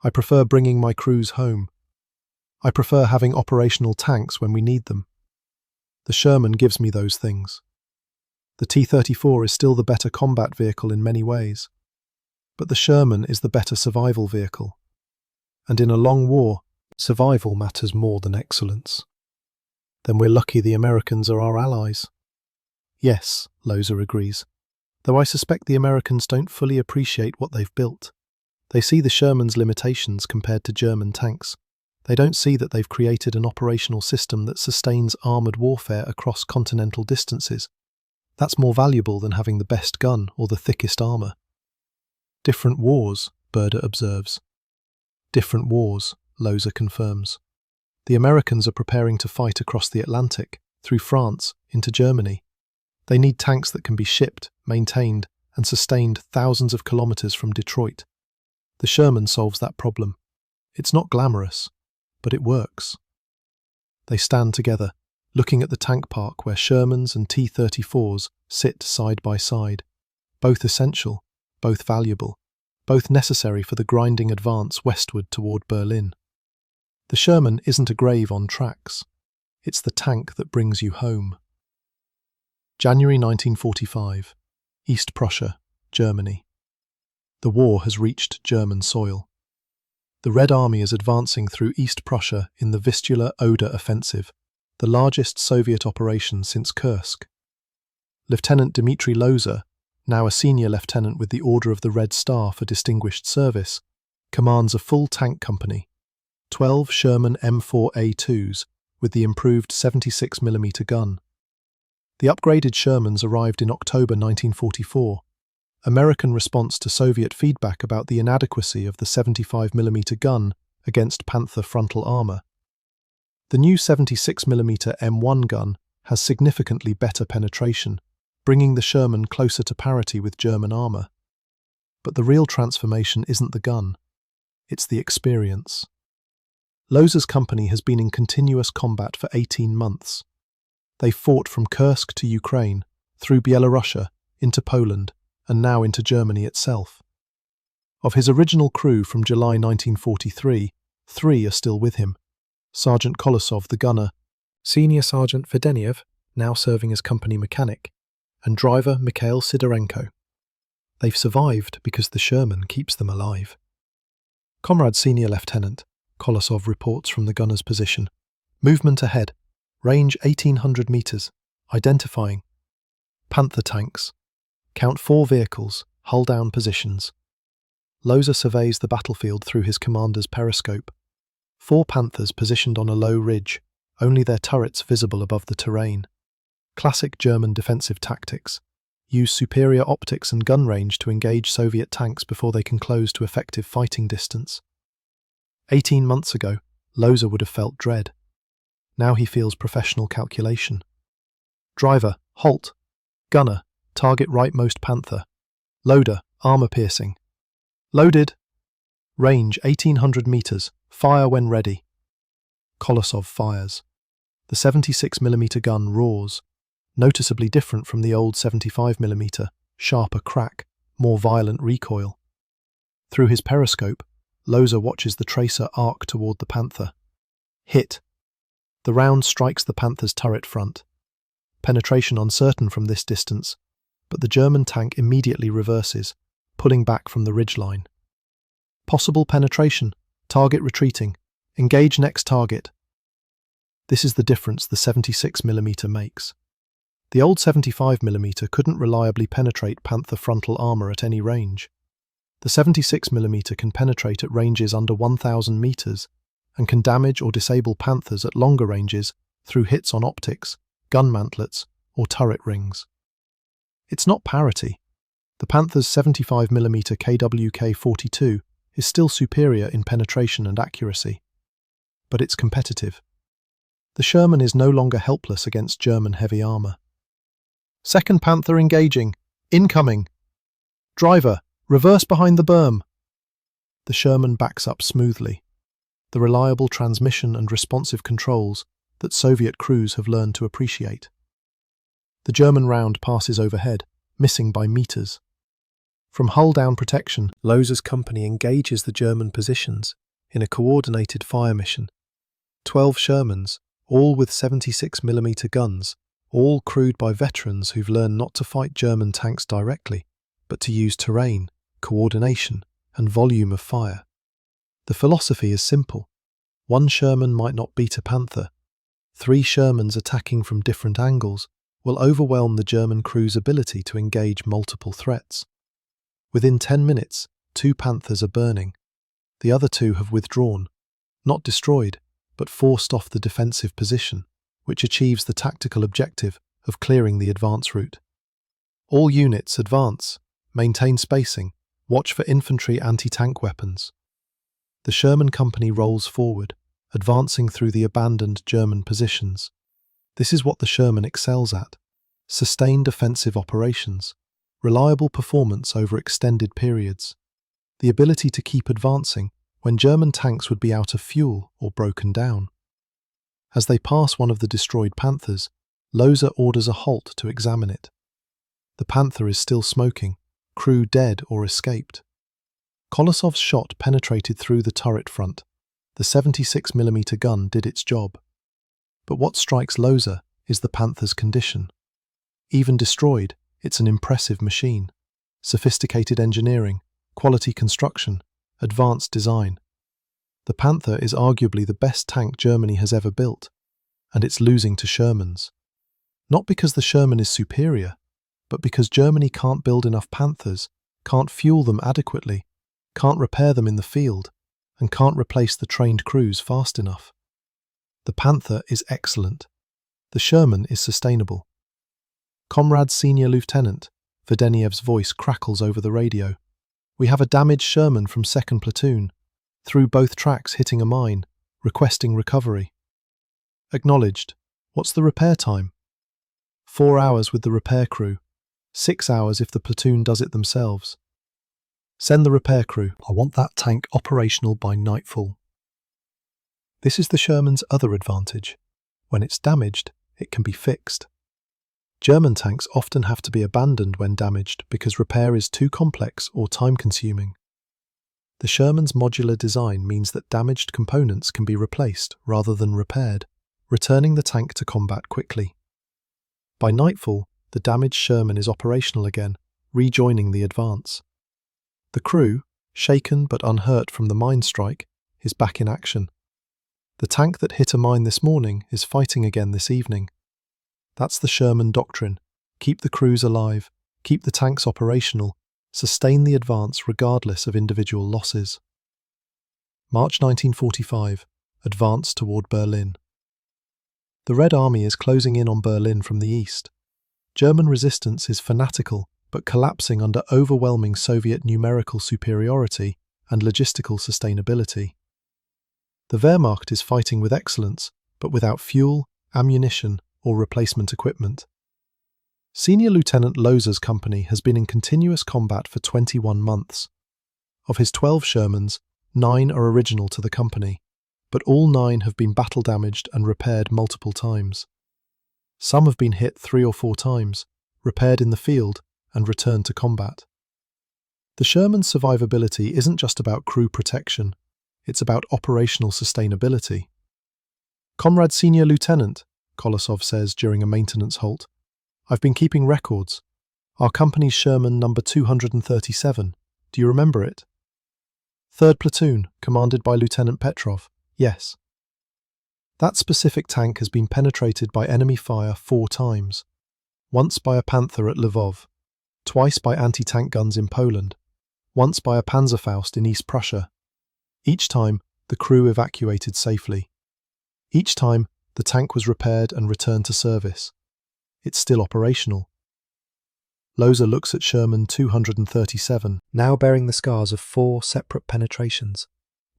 I prefer bringing my crews home. I prefer having operational tanks when we need them. The Sherman gives me those things. The T-34 is still the better combat vehicle in many ways, but the Sherman is the better survival vehicle. And in a long war, survival matters more than excellence. Then we're lucky the Americans are our allies. Yes, Loza agrees, though I suspect the Americans don't fully appreciate what they've built. They see the Sherman's limitations compared to German tanks. They don't see that they've created an operational system that sustains armoured warfare across continental distances. That's more valuable than having the best gun or the thickest armour. Different wars, Berda observes. Different wars, Loza confirms. The Americans are preparing to fight across the Atlantic, through France, into Germany. They need tanks that can be shipped, maintained, and sustained thousands of kilometres from Detroit. The Sherman solves that problem. It's not glamorous, but it works. They stand together, looking at the tank park where Shermans and T-34s sit side by side, both essential, both valuable, both necessary for the grinding advance westward toward Berlin. The Sherman isn't a grave on tracks. It's the tank that brings you home. January 1945, East Prussia, Germany. The war has reached German soil. The Red Army is advancing through East Prussia in the Vistula-Oder offensive, the largest Soviet operation since Kursk. Lieutenant Dmitry Loza, now a senior lieutenant with the Order of the Red Star for distinguished service, commands a full tank company, 12 Sherman M4A2s with the improved 76mm gun. The upgraded Shermans arrived in October 1944, American response to Soviet feedback about the inadequacy of the 75mm gun against Panther frontal armour. The new 76mm M1 gun has significantly better penetration, bringing the Sherman closer to parity with German armour. But the real transformation isn't the gun, it's the experience. Loza's company has been in continuous combat for 18 months. They fought from Kursk to Ukraine, through Belarus, into Poland, and now into Germany itself. Of his original crew from July 1943, 3 are still with him. Sergeant Kolosov, the gunner, Senior Sergeant Vedeniev, now serving as company mechanic, and driver Mikhail Sidorenko. They've survived because the Sherman keeps them alive. Comrade Senior Lieutenant, Kolosov reports from the gunner's position. Movement ahead. Range 1800 meters. Identifying. Panther tanks. Count 4 vehicles. Hull down positions. Loza surveys the battlefield through his commander's periscope. 4 Panthers positioned on a low ridge, only their turrets visible above the terrain. Classic German defensive tactics. Use superior optics and gun range to engage Soviet tanks before they can close to effective fighting distance. 18 months ago, Loza would have felt dread. Now he feels professional calculation. Driver, halt. Gunner, target rightmost Panther. Loader, armour-piercing. Loaded. Range 1800 meters. Fire when ready. Kolosov fires. The 76mm gun roars, noticeably different from the old 75mm, sharper crack, more violent recoil. Through his periscope, Loza watches the tracer arc toward the Panther. Hit. The round strikes the Panther's turret front. Penetration uncertain from this distance, but the German tank immediately reverses, pulling back from the ridgeline. Possible penetration. Target retreating. Engage next target. This is the difference the 76mm makes. The old 75mm couldn't reliably penetrate Panther frontal armour at any range. The 76mm can penetrate at ranges under 1,000 meters and can damage or disable Panthers at longer ranges through hits on optics, gun mantlets, or turret rings. It's not parity. The Panther's 75mm KWK-42 is still superior in penetration and accuracy, but it's competitive. The Sherman is no longer helpless against German heavy armour. Second Panther engaging. Incoming. Driver, reverse behind the berm. The Sherman backs up smoothly. The reliable transmission and responsive controls that Soviet crews have learned to appreciate. The German round passes overhead, missing by meters. From hull-down protection, Loza's company engages the German positions in a coordinated fire mission. 12 Shermans, all with 76mm guns, all crewed by veterans who've learned not to fight German tanks directly, but to use terrain, coordination, and volume of fire. The philosophy is simple. 1 Sherman might not beat a Panther. 3 Shermans attacking from different angles will overwhelm the German crew's ability to engage multiple threats. Within 10 minutes, 2 Panthers are burning. The other 2 have withdrawn, not destroyed, but forced off the defensive position, which achieves the tactical objective of clearing the advance route. All units advance, maintain spacing, watch for infantry anti-tank weapons. The Sherman company rolls forward, advancing through the abandoned German positions. This is what the Sherman excels at: sustained offensive operations, reliable performance over extended periods, the ability to keep advancing when German tanks would be out of fuel or broken down. As they pass one of the destroyed Panthers, Loza orders a halt to examine it. The Panther is still smoking, crew dead or escaped. Kolosov's shot penetrated through the turret front. The 76mm gun did its job. But what strikes Loza is the Panther's condition. Even destroyed, it's an impressive machine. Sophisticated engineering, quality construction, advanced design. The Panther is arguably the best tank Germany has ever built, and it's losing to Shermans. Not because the Sherman is superior, but because Germany can't build enough Panthers, can't fuel them adequately, can't repair them in the field, and can't replace the trained crews fast enough. The Panther is excellent. The Sherman is sustainable. Comrade Senior Lieutenant, Vedeniev's voice crackles over the radio. We have a damaged Sherman from 2nd Platoon, through both tracks hitting a mine, requesting recovery. Acknowledged. What's the repair time? 4 hours with the repair crew. 6 hours if the platoon does it themselves. Send the repair crew. I want that tank operational by nightfall. This is the Sherman's other advantage. When it's damaged, it can be fixed. German tanks often have to be abandoned when damaged because repair is too complex or time-consuming. The Sherman's modular design means that damaged components can be replaced rather than repaired, returning the tank to combat quickly. By nightfall, the damaged Sherman is operational again, rejoining the advance. The crew, shaken but unhurt from the mine strike, is back in action. The tank that hit a mine this morning is fighting again this evening. That's the Sherman doctrine. Keep the crews alive, keep the tanks operational, sustain the advance regardless of individual losses. March 1945. Advance toward Berlin. The Red Army is closing in on Berlin from the east. German resistance is fanatical but collapsing under overwhelming Soviet numerical superiority and logistical sustainability. The Wehrmacht is fighting with excellence, but without fuel, ammunition, or replacement equipment. Senior Lieutenant Loza's company has been in continuous combat for 21 months. Of his 12 Shermans, 9 are original to the company, but all 9 have been battle damaged and repaired multiple times. Some have been hit 3 or 4 times, repaired in the field, and returned to combat. The Sherman's survivability isn't just about crew protection, it's about operational sustainability. Comrade Senior Lieutenant, Kolosov says during a maintenance halt, I've been keeping records. Our company's Sherman number 237. Do you remember it? 3rd Platoon, commanded by Lieutenant Petrov. Yes. That specific tank has been penetrated by enemy fire 4 times. Once by a Panther at Lvov, twice by anti-tank guns in Poland, once by a Panzerfaust in East Prussia. Each time, the crew evacuated safely. Each time, the tank was repaired and returned to service. It's still operational. Loza looks at Sherman 237, now bearing the scars of 4 separate penetrations,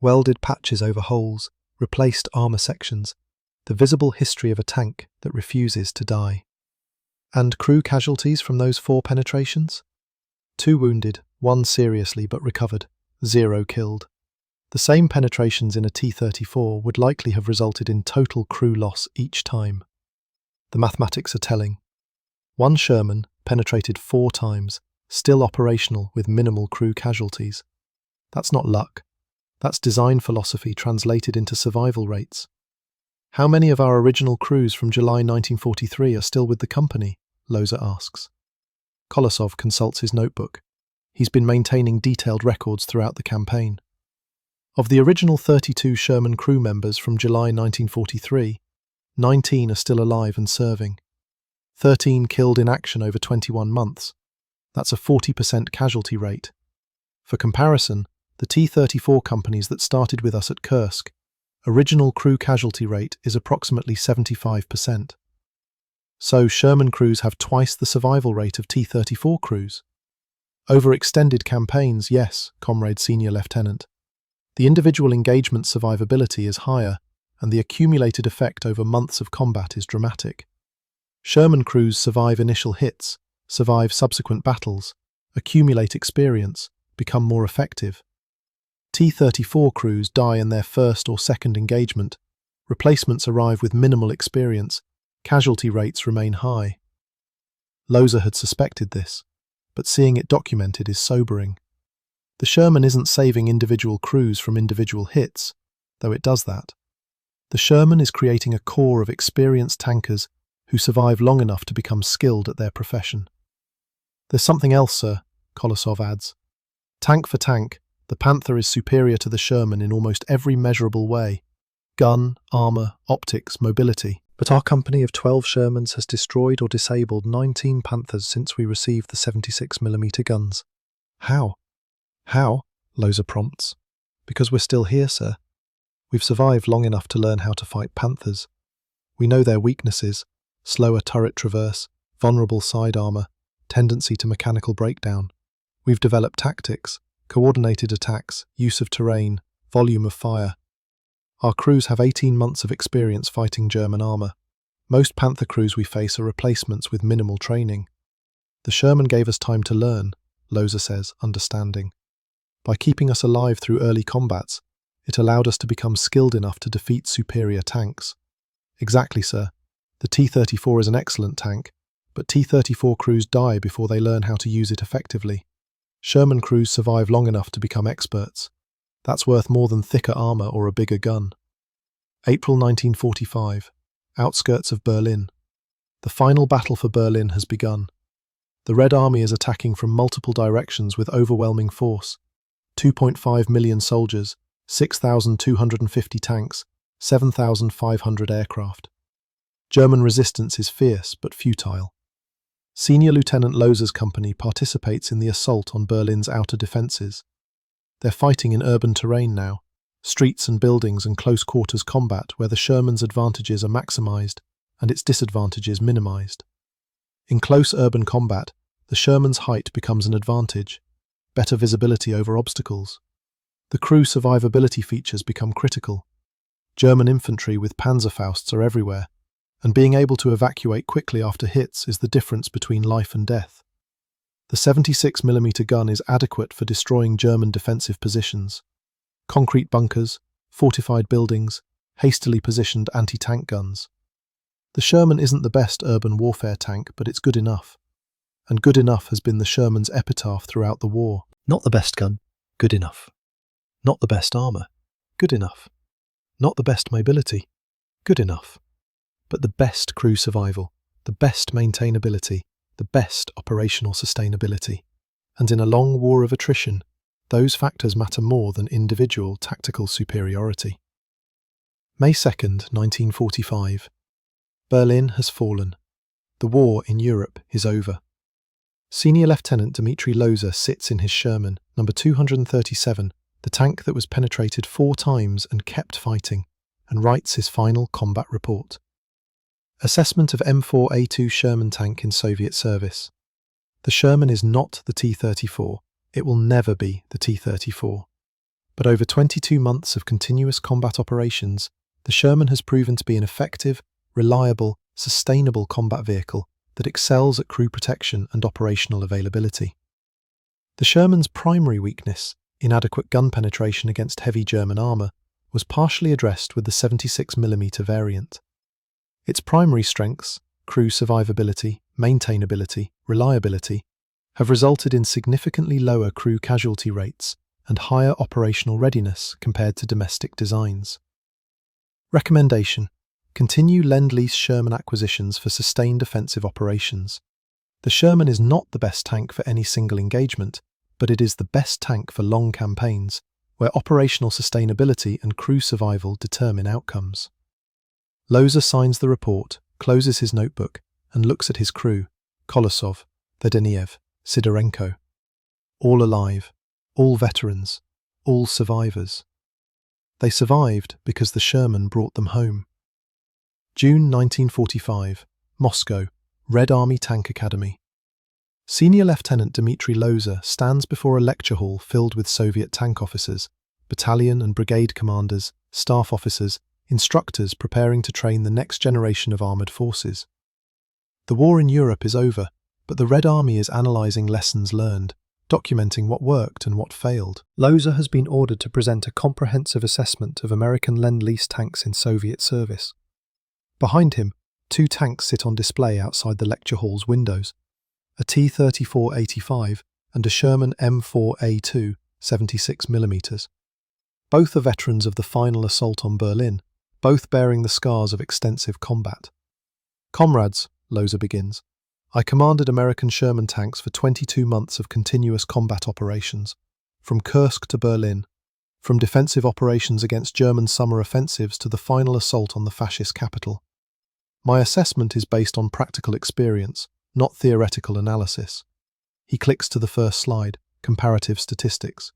welded patches over holes, replaced armour sections, the visible history of a tank that refuses to die. And crew casualties from those 4 penetrations? 2 wounded, 1 seriously but recovered, 0 killed. The same penetrations in a T-34 would likely have resulted in total crew loss each time. The mathematics are telling. 1 Sherman penetrated 4 times, still operational with minimal crew casualties. That's not luck. That's design philosophy translated into survival rates. How many of our original crews from July 1943 are still with the company? Loza asks. Kolosov consults his notebook. He's been maintaining detailed records throughout the campaign. Of the original 32 Sherman crew members from July 1943, 19 are still alive and serving. 13 killed in action over 21 months. That's a 40% casualty rate. For comparison, the T-34 companies that started with us at Kursk, original crew casualty rate is approximately 75%. So Sherman crews have twice the survival rate of T-34 crews. Over extended campaigns, yes, Comrade Senior Lieutenant. The individual engagement survivability is higher, and the accumulated effect over months of combat is dramatic. Sherman crews survive initial hits, survive subsequent battles, accumulate experience, become more effective. T-34 crews die in their first or second engagement, replacements arrive with minimal experience, casualty rates remain high. Loza had suspected this, but seeing it documented is sobering. The Sherman isn't saving individual crews from individual hits, though it does that. The Sherman is creating a core of experienced tankers who survive long enough to become skilled at their profession. There's something else, sir, Kolosov adds. Tank for tank, the Panther is superior to the Sherman in almost every measurable way. Gun, armour, optics, mobility. But our company of 12 Shermans has destroyed or disabled 19 Panthers since we received the 76mm guns. How? How? Loza prompts. Because we're still here, sir. We've survived long enough to learn how to fight Panthers. We know their weaknesses: slower turret traverse, vulnerable side armour, tendency to mechanical breakdown. We've developed tactics, coordinated attacks, use of terrain, volume of fire. Our crews have 18 months of experience fighting German armour. Most Panther crews we face are replacements with minimal training. The Sherman gave us time to learn, Loza says, understanding. By keeping us alive through early combats, it allowed us to become skilled enough to defeat superior tanks. Exactly, sir. The T-34 is an excellent tank, but T-34 crews die before they learn how to use it effectively. Sherman crews survive long enough to become experts. That's worth more than thicker armour or a bigger gun. April 1945. Outskirts of Berlin. The final battle for Berlin has begun. The Red Army is attacking from multiple directions with overwhelming force. 2.5 million soldiers, 6,250 tanks, 7,500 aircraft. German resistance is fierce but futile. Senior Lieutenant Loza's company participates in the assault on Berlin's outer defences. They're fighting in urban terrain now, streets and buildings and close-quarters combat where the Sherman's advantages are maximised and its disadvantages minimised. In close urban combat, the Sherman's height becomes an advantage, better visibility over obstacles. The crew survivability features become critical. German infantry with Panzerfausts are everywhere, and being able to evacuate quickly after hits is the difference between life and death. The 76mm gun is adequate for destroying German defensive positions. Concrete bunkers, fortified buildings, hastily positioned anti-tank guns. The Sherman isn't the best urban warfare tank, but it's good enough. And good enough has been the Sherman's epitaph throughout the war. Not the best gun, good enough. Not the best armour, good enough. Not the best mobility, good enough. But the best crew survival, the best maintainability, the best operational sustainability. And in a long war of attrition, those factors matter more than individual tactical superiority. May 2nd, 1945. Berlin has fallen. The war in Europe is over. Senior Lieutenant Dmitry Loza sits in his Sherman, number 237, the tank that was penetrated 4 times and kept fighting, and writes his final combat report. Assessment of M4A2 Sherman tank in Soviet service. The Sherman is not the T-34. It will never be the T-34. But over 22 months of continuous combat operations, the Sherman has proven to be an effective, reliable, sustainable combat vehicle that excels at crew protection and operational availability. The Sherman's primary weakness, inadequate gun penetration against heavy German armour, was partially addressed with the 76mm variant. Its primary strengths, crew survivability, maintainability, reliability, have resulted in significantly lower crew casualty rates and higher operational readiness compared to domestic designs. Recommendation: continue Lend-Lease Sherman acquisitions for sustained offensive operations. The Sherman is not the best tank for any single engagement, but it is the best tank for long campaigns, where operational sustainability and crew survival determine outcomes. Loza signs the report, closes his notebook, and looks at his crew: Kolosov, Vedeniev, Sidorenko. All alive, all veterans, all survivors. They survived because the Sherman brought them home. June 1945, Moscow, Red Army Tank Academy. Senior Lieutenant Dmitry Loza stands before a lecture hall filled with Soviet tank officers, battalion and brigade commanders, staff officers, instructors preparing to train the next generation of armoured forces. The war in Europe is over, but the Red Army is analysing lessons learned, documenting what worked and what failed. Loza has been ordered to present a comprehensive assessment of American Lend-Lease tanks in Soviet service. Behind him, 2 tanks sit on display outside the lecture hall's windows: a T-34-85 and a Sherman M4A2 76mm. Both are veterans of the final assault on Berlin, both bearing the scars of extensive combat. Comrades, Loza begins, I commanded American Sherman tanks for 22 months of continuous combat operations, from Kursk to Berlin, from defensive operations against German summer offensives to the final assault on the fascist capital. My assessment is based on practical experience, not theoretical analysis. He clicks to the first slide, comparative statistics.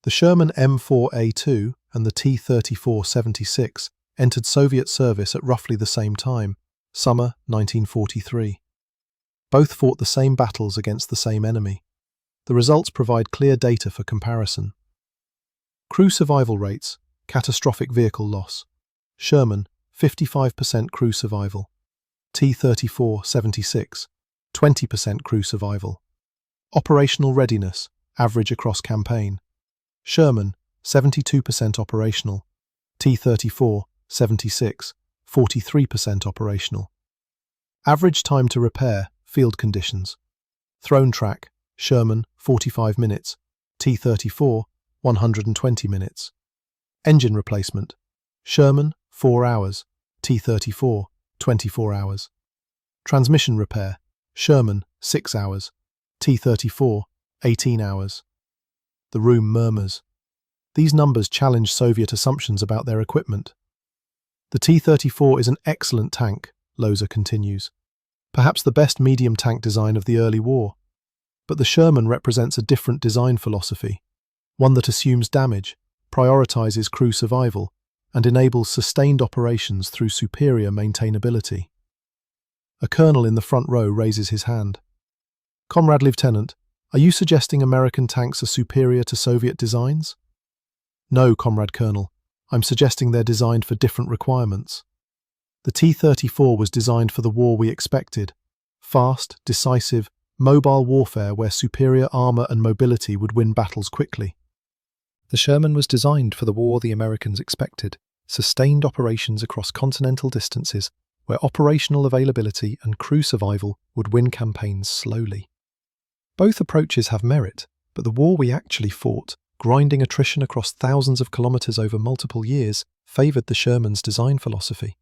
The Sherman M4A2 and the T-34-76 entered Soviet service at roughly the same time, summer 1943. Both fought the same battles against the same enemy. The results provide clear data for comparison. Crew survival rates, catastrophic vehicle loss. Sherman, 55% crew survival. T-34, 76, 20% crew survival. Operational readiness, average across campaign. Sherman, 72% operational. T-34, 76, 43% operational. Average time to repair, field conditions. Throne track, Sherman, 45 minutes. T-34, 120 minutes. Engine replacement, Sherman, 4 hours. T-34, 24 hours. Transmission repair, Sherman, 6 hours. T-34, 18 hours. The room murmurs. These numbers challenge Soviet assumptions about their equipment. The T-34 is an excellent tank, Loza continues. Perhaps the best medium tank design of the early war. But the Sherman represents a different design philosophy, one that assumes damage, prioritizes crew survival, and enables sustained operations through superior maintainability. A colonel in the front row raises his hand. Comrade Lieutenant, are you suggesting American tanks are superior to Soviet designs? No, Comrade Colonel. I'm suggesting they're designed for different requirements. The T-34 was designed for the war we expected. Fast, decisive, mobile warfare where superior armor and mobility would win battles quickly. The Sherman was designed for the war the Americans expected. Sustained operations across continental distances where operational availability and crew survival would win campaigns slowly. Both approaches have merit, but the war we actually fought, grinding attrition across thousands of kilometers over multiple years, favored the Sherman's design philosophy.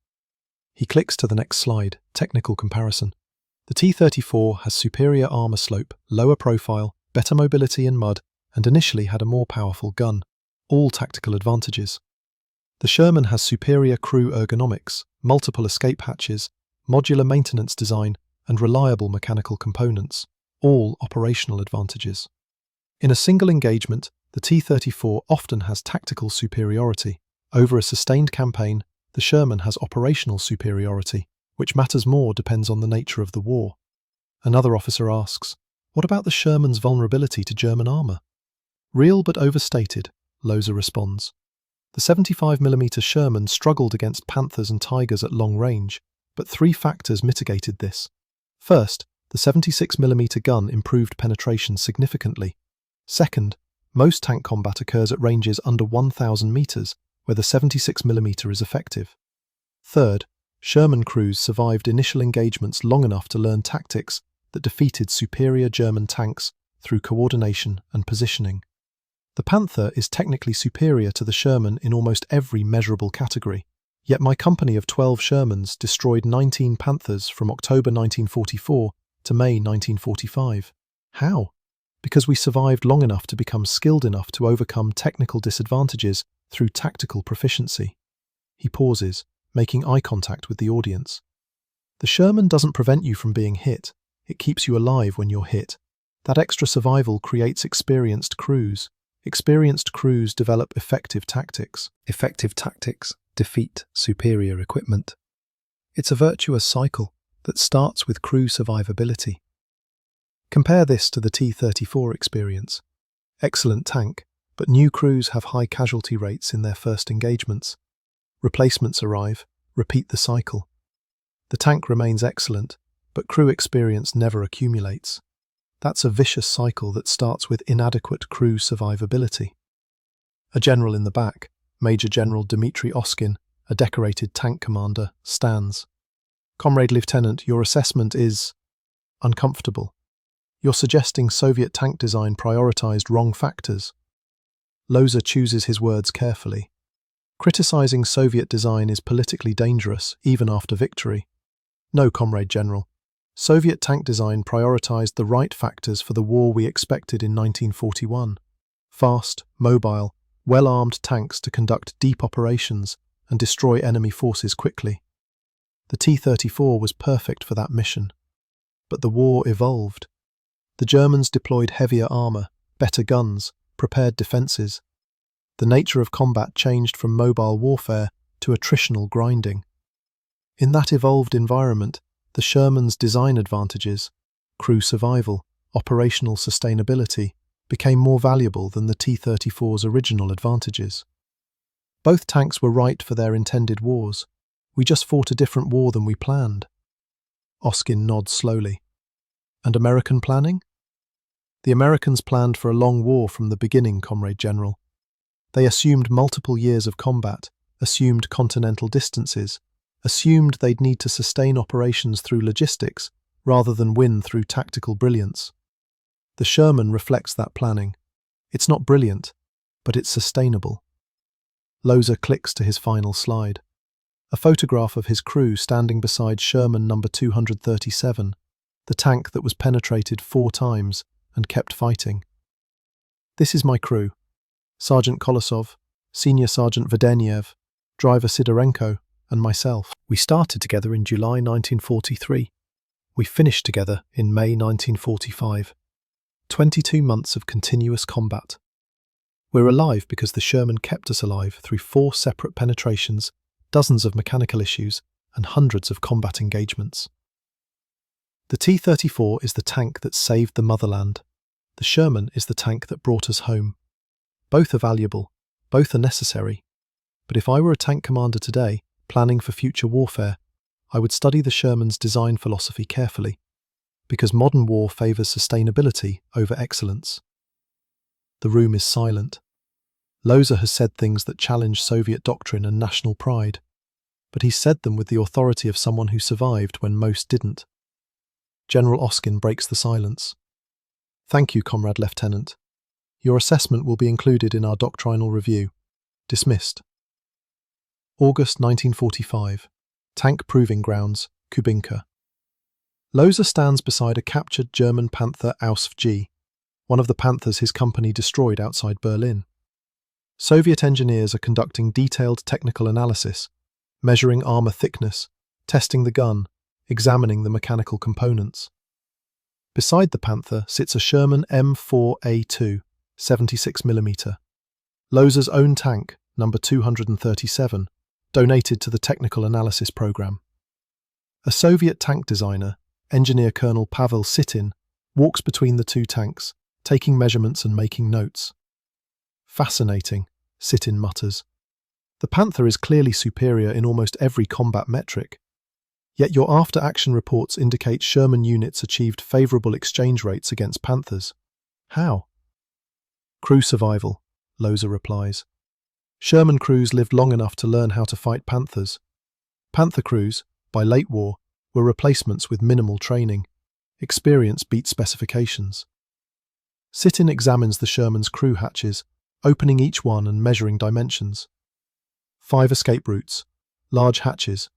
He clicks to the next slide, technical comparison. The T-34 has superior armor slope, lower profile, better mobility in mud, and initially had a more powerful gun. All tactical advantages. The Sherman has superior crew ergonomics, multiple escape hatches, modular maintenance design, and reliable mechanical components. All operational advantages. In a single engagement, the T-34 often has tactical superiority. Over a sustained campaign, the Sherman has operational superiority. Which matters more depends on the nature of the war. Another officer asks, what about the Sherman's vulnerability to German armor? Real but overstated, Loza responds. The 75mm Sherman struggled against Panthers and Tigers at long range, but 3 factors mitigated this. First, the 76mm gun improved penetration significantly. Second, most tank combat occurs at ranges under 1,000 meters, where the 76mm is effective. Third, Sherman crews survived initial engagements long enough to learn tactics that defeated superior German tanks through coordination and positioning. The Panther is technically superior to the Sherman in almost every measurable category, yet my company of 12 Shermans destroyed 19 Panthers from October 1944 to May 1945. How? Because we survived long enough to become skilled enough to overcome technical disadvantages through tactical proficiency. He pauses, making eye contact with the audience. The Sherman doesn't prevent you from being hit. It keeps you alive when you're hit. That extra survival creates experienced crews. Experienced crews develop effective tactics. Effective tactics defeat superior equipment. It's a virtuous cycle that starts with crew survivability. Compare this to the T-34 experience. Excellent tank, but new crews have high casualty rates in their first engagements. Replacements arrive, repeat the cycle. The tank remains excellent, but crew experience never accumulates. That's a vicious cycle that starts with inadequate crew survivability. A general in the back, Major General Dmitry Oskin, a decorated tank commander, stands. Comrade Lieutenant, your assessment is uncomfortable. You're suggesting Soviet tank design prioritized wrong factors. Loza chooses his words carefully. Criticizing Soviet design is politically dangerous, even after victory. No, Comrade General. Soviet tank design prioritized the right factors for the war we expected in 1941. Fast, mobile, well-armed tanks to conduct deep operations and destroy enemy forces quickly. The T-34 was perfect for that mission. But the war evolved. The Germans deployed heavier armor, better guns, prepared defenses. The nature of combat changed from mobile warfare to attritional grinding. In that evolved environment, the Sherman's design advantages, crew survival, operational sustainability, became more valuable than the T-34's original advantages. Both tanks were right for their intended wars. We just fought a different war than we planned. Oskin nods slowly. And American planning? The Americans planned for a long war from the beginning, Comrade General. They assumed multiple years of combat, assumed continental distances, assumed they'd need to sustain operations through logistics rather than win through tactical brilliance. The Sherman reflects that planning. It's not brilliant, but it's sustainable. Loza clicks to his final slide. A photograph of his crew standing beside Sherman number 237, the tank that was penetrated 4 times and kept fighting. This is my crew. Sergeant Kolosov, Senior Sergeant Vedeniev, Driver Sidorenko, and myself. We started together in July 1943. We finished together in May 1945. 22 months of continuous combat. We're alive because the Sherman kept us alive through 4 separate penetrations, dozens of mechanical issues, and hundreds of combat engagements. The T-34 is the tank that saved the motherland. The Sherman is the tank that brought us home. Both are valuable, both are necessary. But if I were a tank commander today, planning for future warfare, I would study the Sherman's design philosophy carefully, because modern war favours sustainability over excellence. The room is silent. Loza has said things that challenge Soviet doctrine and national pride, but he's said them with the authority of someone who survived when most didn't. General Oskin breaks the silence. Thank you, Comrade Lieutenant. Your assessment will be included in our doctrinal review. Dismissed. August 1945. Tank Proving Grounds, Kubinka. Loza stands beside a captured German Panther Ausf G, one of the Panthers his company destroyed outside Berlin. Soviet engineers are conducting detailed technical analysis, measuring armor thickness, testing the gun, examining the mechanical components. Beside the Panther sits a Sherman M4A2, 76mm. Loza's own tank, number 237, donated to the technical analysis program. A Soviet tank designer, Engineer Colonel Pavel Sitin, walks between the 2 tanks, taking measurements and making notes. Fascinating, Sitin mutters. The Panther is clearly superior in almost every combat metric. Yet your after-action reports indicate Sherman units achieved favourable exchange rates against Panthers. How? Crew survival, Loza replies. Sherman crews lived long enough to learn how to fight Panthers. Panther crews, by late war, were replacements with minimal training. Experience beat specifications. Sitin examines the Sherman's crew hatches, opening each one and measuring dimensions. 5 escape routes, large hatches,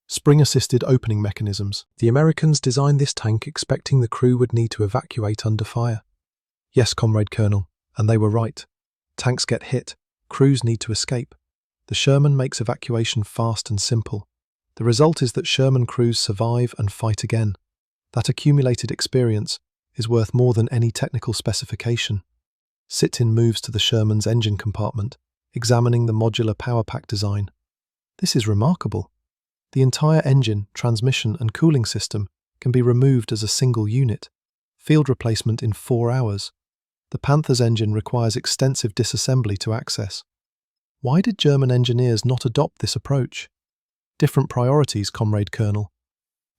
spring-assisted opening mechanisms. The Americans designed this tank expecting the crew would need to evacuate under fire. Yes, Comrade Colonel, and they were right. Tanks get hit, crews need to escape. The Sherman makes evacuation fast and simple. The result is that Sherman crews survive and fight again. That accumulated experience is worth more than any technical specification. Sitin moves to the Sherman's engine compartment, examining the modular power pack design. This is remarkable. The entire engine, transmission and cooling system can be removed as a single unit. Field replacement in 4 hours. The Panther's engine requires extensive disassembly to access. Why did German engineers not adopt this approach? Different priorities, Comrade Colonel.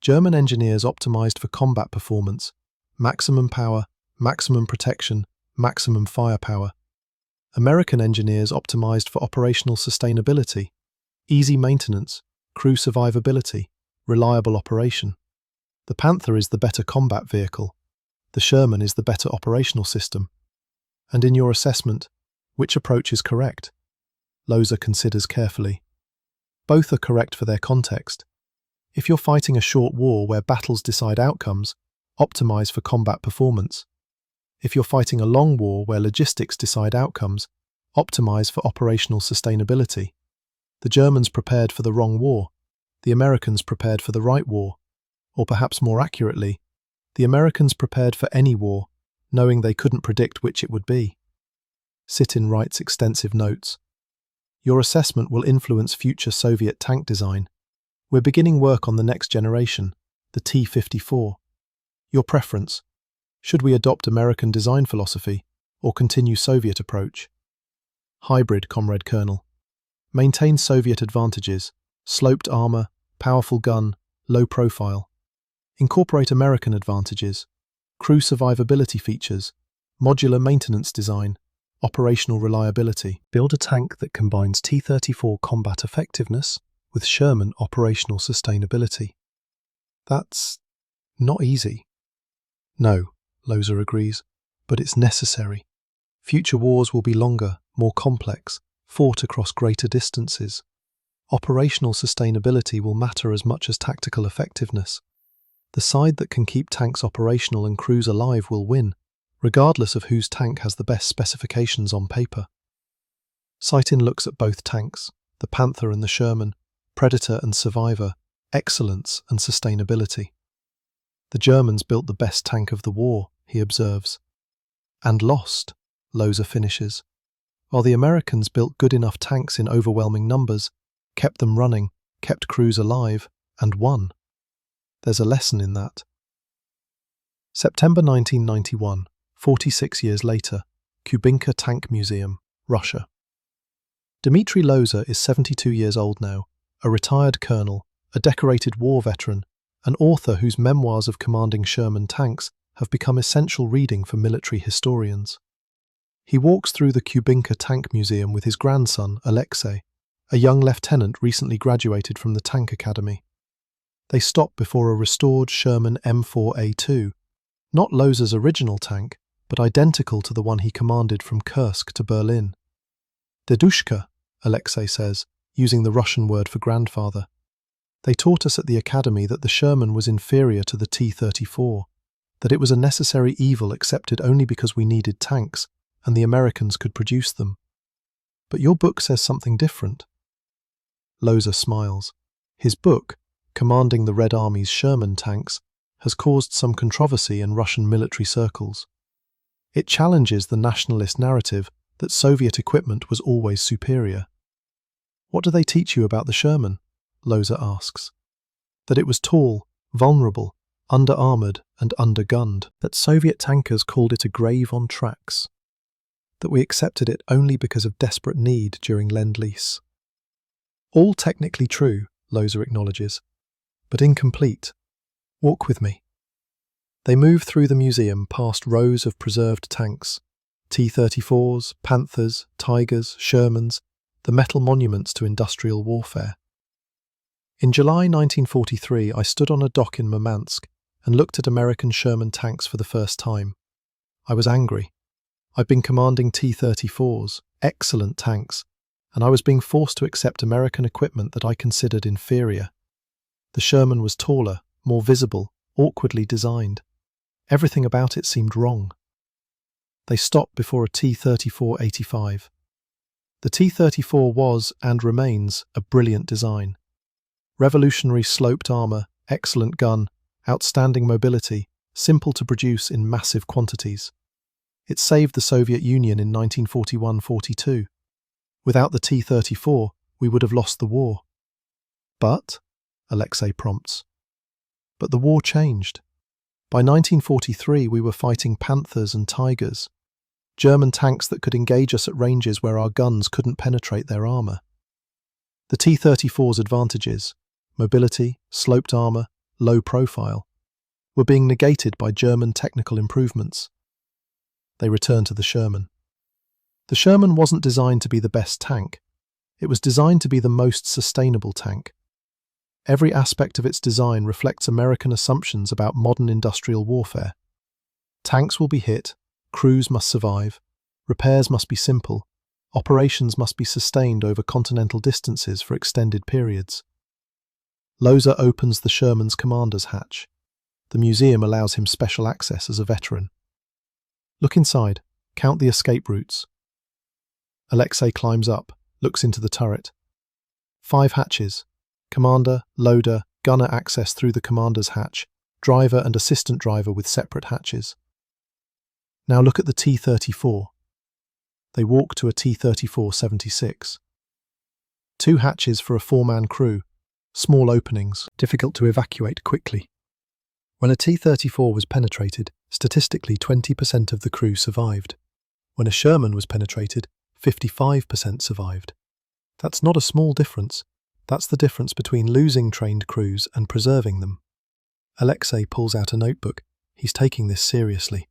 German engineers optimized for combat performance, maximum power, maximum protection, maximum firepower. American engineers optimized for operational sustainability, easy maintenance, crew survivability, reliable operation. The Panther is the better combat vehicle. The Sherman is the better operational system. And in your assessment, which approach is correct? Loza considers carefully. Both are correct for their context. If you're fighting a short war where battles decide outcomes, optimize for combat performance. If you're fighting a long war where logistics decide outcomes, optimize for operational sustainability. The Germans prepared for the wrong war. The Americans prepared for the right war. Or perhaps more accurately, the Americans prepared for any war, knowing they couldn't predict which it would be. Sitin writes extensive notes. Your assessment will influence future Soviet tank design. We're beginning work on the next generation, the T-54. Your preference? Should we adopt American design philosophy or continue Soviet approach? Hybrid, Comrade Colonel. Maintain Soviet advantages, sloped armor, powerful gun, low profile. Incorporate American advantages, crew survivability features, modular maintenance design, operational reliability. Build a tank that combines T-34 combat effectiveness with Sherman operational sustainability. That's not easy. No, Loza agrees, but it's necessary. Future wars will be longer, more complex, fought across greater distances. Operational sustainability will matter as much as tactical effectiveness. The side that can keep tanks operational and crews alive will win, regardless of whose tank has the best specifications on paper. Sight-in looks at both tanks, the Panther and the Sherman, Predator and Survivor, excellence and sustainability. The Germans built the best tank of the war, he observes. And lost, Loza finishes. While the Americans built good enough tanks in overwhelming numbers, kept them running, kept crews alive, and won. There's a lesson in that. September 1991, 46 years later, Kubinka Tank Museum, Russia. Dmitry Loza is 72 years old now, a retired colonel, a decorated war veteran, an author whose memoirs of commanding Sherman tanks have become essential reading for military historians. He walks through the Kubinka Tank Museum with his grandson, Alexei, a young lieutenant recently graduated from the Tank Academy. They stop before a restored Sherman M4A2, not Loza's original tank, but identical to the one he commanded from Kursk to Berlin. Dedushka, Alexei says, using the Russian word for grandfather. They taught us at the academy that the Sherman was inferior to the T-34, that it was a necessary evil accepted only because we needed tanks, and the Americans could produce them. But your book says something different. Loza smiles. His book, Commanding the Red Army's Sherman Tanks, has caused some controversy in Russian military circles. It challenges the nationalist narrative that Soviet equipment was always superior. What do they teach you about the Sherman? Loza asks. That it was tall, vulnerable, under-armoured and under-gunned. That Soviet tankers called it a grave on tracks. That we accepted it only because of desperate need during Lend-Lease. All technically true, Loza acknowledges, but incomplete. Walk with me. They move through the museum past rows of preserved tanks, T-34s, Panthers, Tigers, Shermans, the metal monuments to industrial warfare. In July 1943, I stood on a dock in Murmansk and looked at American Sherman tanks for the first time. I was angry. I'd been commanding T-34s, excellent tanks, and I was being forced to accept American equipment that I considered inferior. The Sherman was taller, more visible, awkwardly designed. Everything about it seemed wrong. They stopped before a T-34-85. The T-34 was, and remains, a brilliant design. Revolutionary sloped armour, excellent gun, outstanding mobility, simple to produce in massive quantities. It saved the Soviet Union in 1941-42. Without the T-34, we would have lost the war. But, Alexei prompts. But the war changed. By 1943, we were fighting Panthers and Tigers, German tanks that could engage us at ranges where our guns couldn't penetrate their armour. The T-34's advantages, mobility, sloped armour, low profile, were being negated by German technical improvements. They returned to the Sherman. The Sherman wasn't designed to be the best tank. It was designed to be the most sustainable tank. Every aspect of its design reflects American assumptions about modern industrial warfare. Tanks will be hit, crews must survive, repairs must be simple, operations must be sustained over continental distances for extended periods. Loza opens the Sherman's commander's hatch. The museum allows him special access as a veteran. Look inside, count the escape routes. Alexei climbs up, looks into the turret. 5 hatches. Commander, loader, gunner access through the commander's hatch, driver and assistant driver with separate hatches. Now look at the T-34. They walk to a T-34-76. 2 hatches for a 4-man crew, small openings, difficult to evacuate quickly. When a T-34 was penetrated, statistically 20% of the crew survived. When a Sherman was penetrated, 55% survived. That's not a small difference. That's the difference between losing trained crews and preserving them. Alexei pulls out a notebook. He's taking this seriously.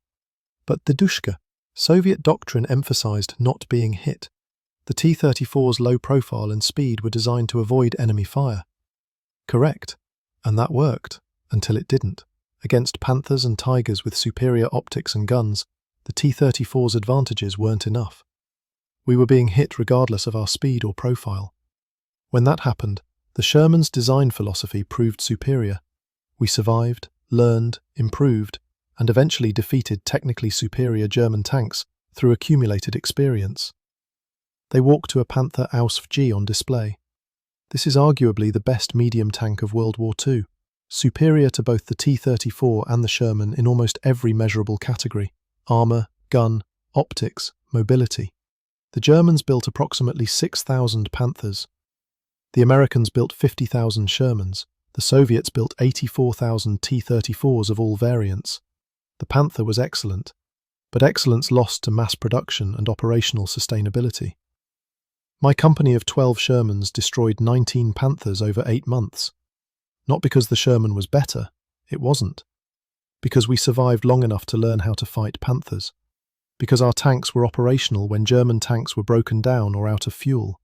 But Dedushka, Soviet doctrine emphasized not being hit. The T-34's low profile and speed were designed to avoid enemy fire. Correct. And that worked, until it didn't. Against Panthers and Tigers with superior optics and guns, the T-34's advantages weren't enough. We were being hit regardless of our speed or profile. When that happened, the Sherman's design philosophy proved superior. We survived, learned, improved, and eventually defeated technically superior German tanks through accumulated experience. They walk to a Panther Ausf-G on display. This is arguably the best medium tank of World War II, superior to both the T-34 and the Sherman in almost every measurable category: armour, gun, optics, mobility. The Germans built approximately 6,000 Panthers. The Americans built 50,000 Shermans. The Soviets built 84,000 T-34s of all variants. The Panther was excellent, but excellence lost to mass production and operational sustainability. My company of 12 Shermans destroyed 19 Panthers over 8 months. Not because the Sherman was better, it wasn't. Because we survived long enough to learn how to fight Panthers. Because our tanks were operational when German tanks were broken down or out of fuel.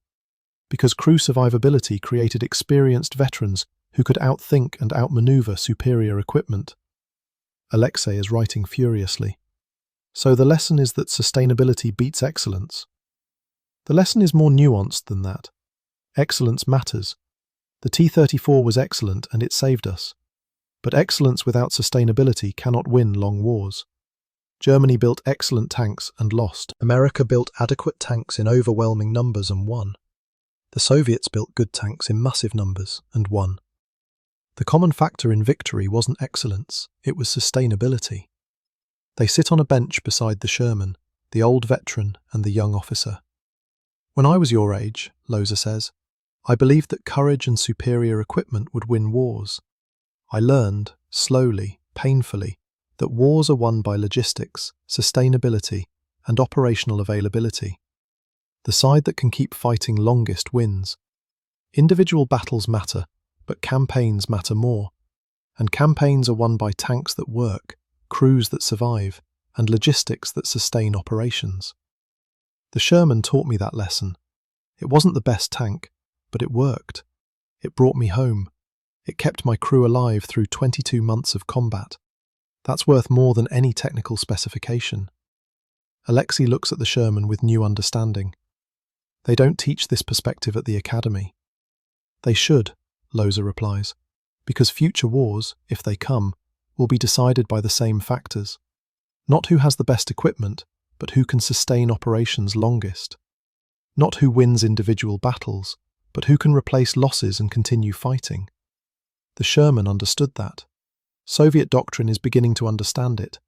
Because crew survivability created experienced veterans who could outthink and outmaneuver superior equipment. Alexei is writing furiously. So the lesson is that sustainability beats excellence. The lesson is more nuanced than that. Excellence matters. The T-34 was excellent and it saved us. But excellence without sustainability cannot win long wars. Germany built excellent tanks and lost. America built adequate tanks in overwhelming numbers and won. The Soviets built good tanks in massive numbers and won. The common factor in victory wasn't excellence, it was sustainability. They sit on a bench beside the Sherman, the old veteran and the young officer. When I was your age, Loza says, I believed that courage and superior equipment would win wars. I learned, slowly, painfully, that wars are won by logistics, sustainability, and operational availability. The side that can keep fighting longest wins. Individual battles matter, but campaigns matter more. And campaigns are won by tanks that work, crews that survive, and logistics that sustain operations. The Sherman taught me that lesson. It wasn't the best tank, but it worked. It brought me home. It kept my crew alive through 22 months of combat. That's worth more than any technical specification. Alexei looks at the Sherman with new understanding. They don't teach this perspective at the academy. They should, Loza replies, because future wars, if they come, will be decided by the same factors. Not who has the best equipment, but who can sustain operations longest. Not who wins individual battles, but who can replace losses and continue fighting. The Sherman understood that. Soviet doctrine is beginning to understand it.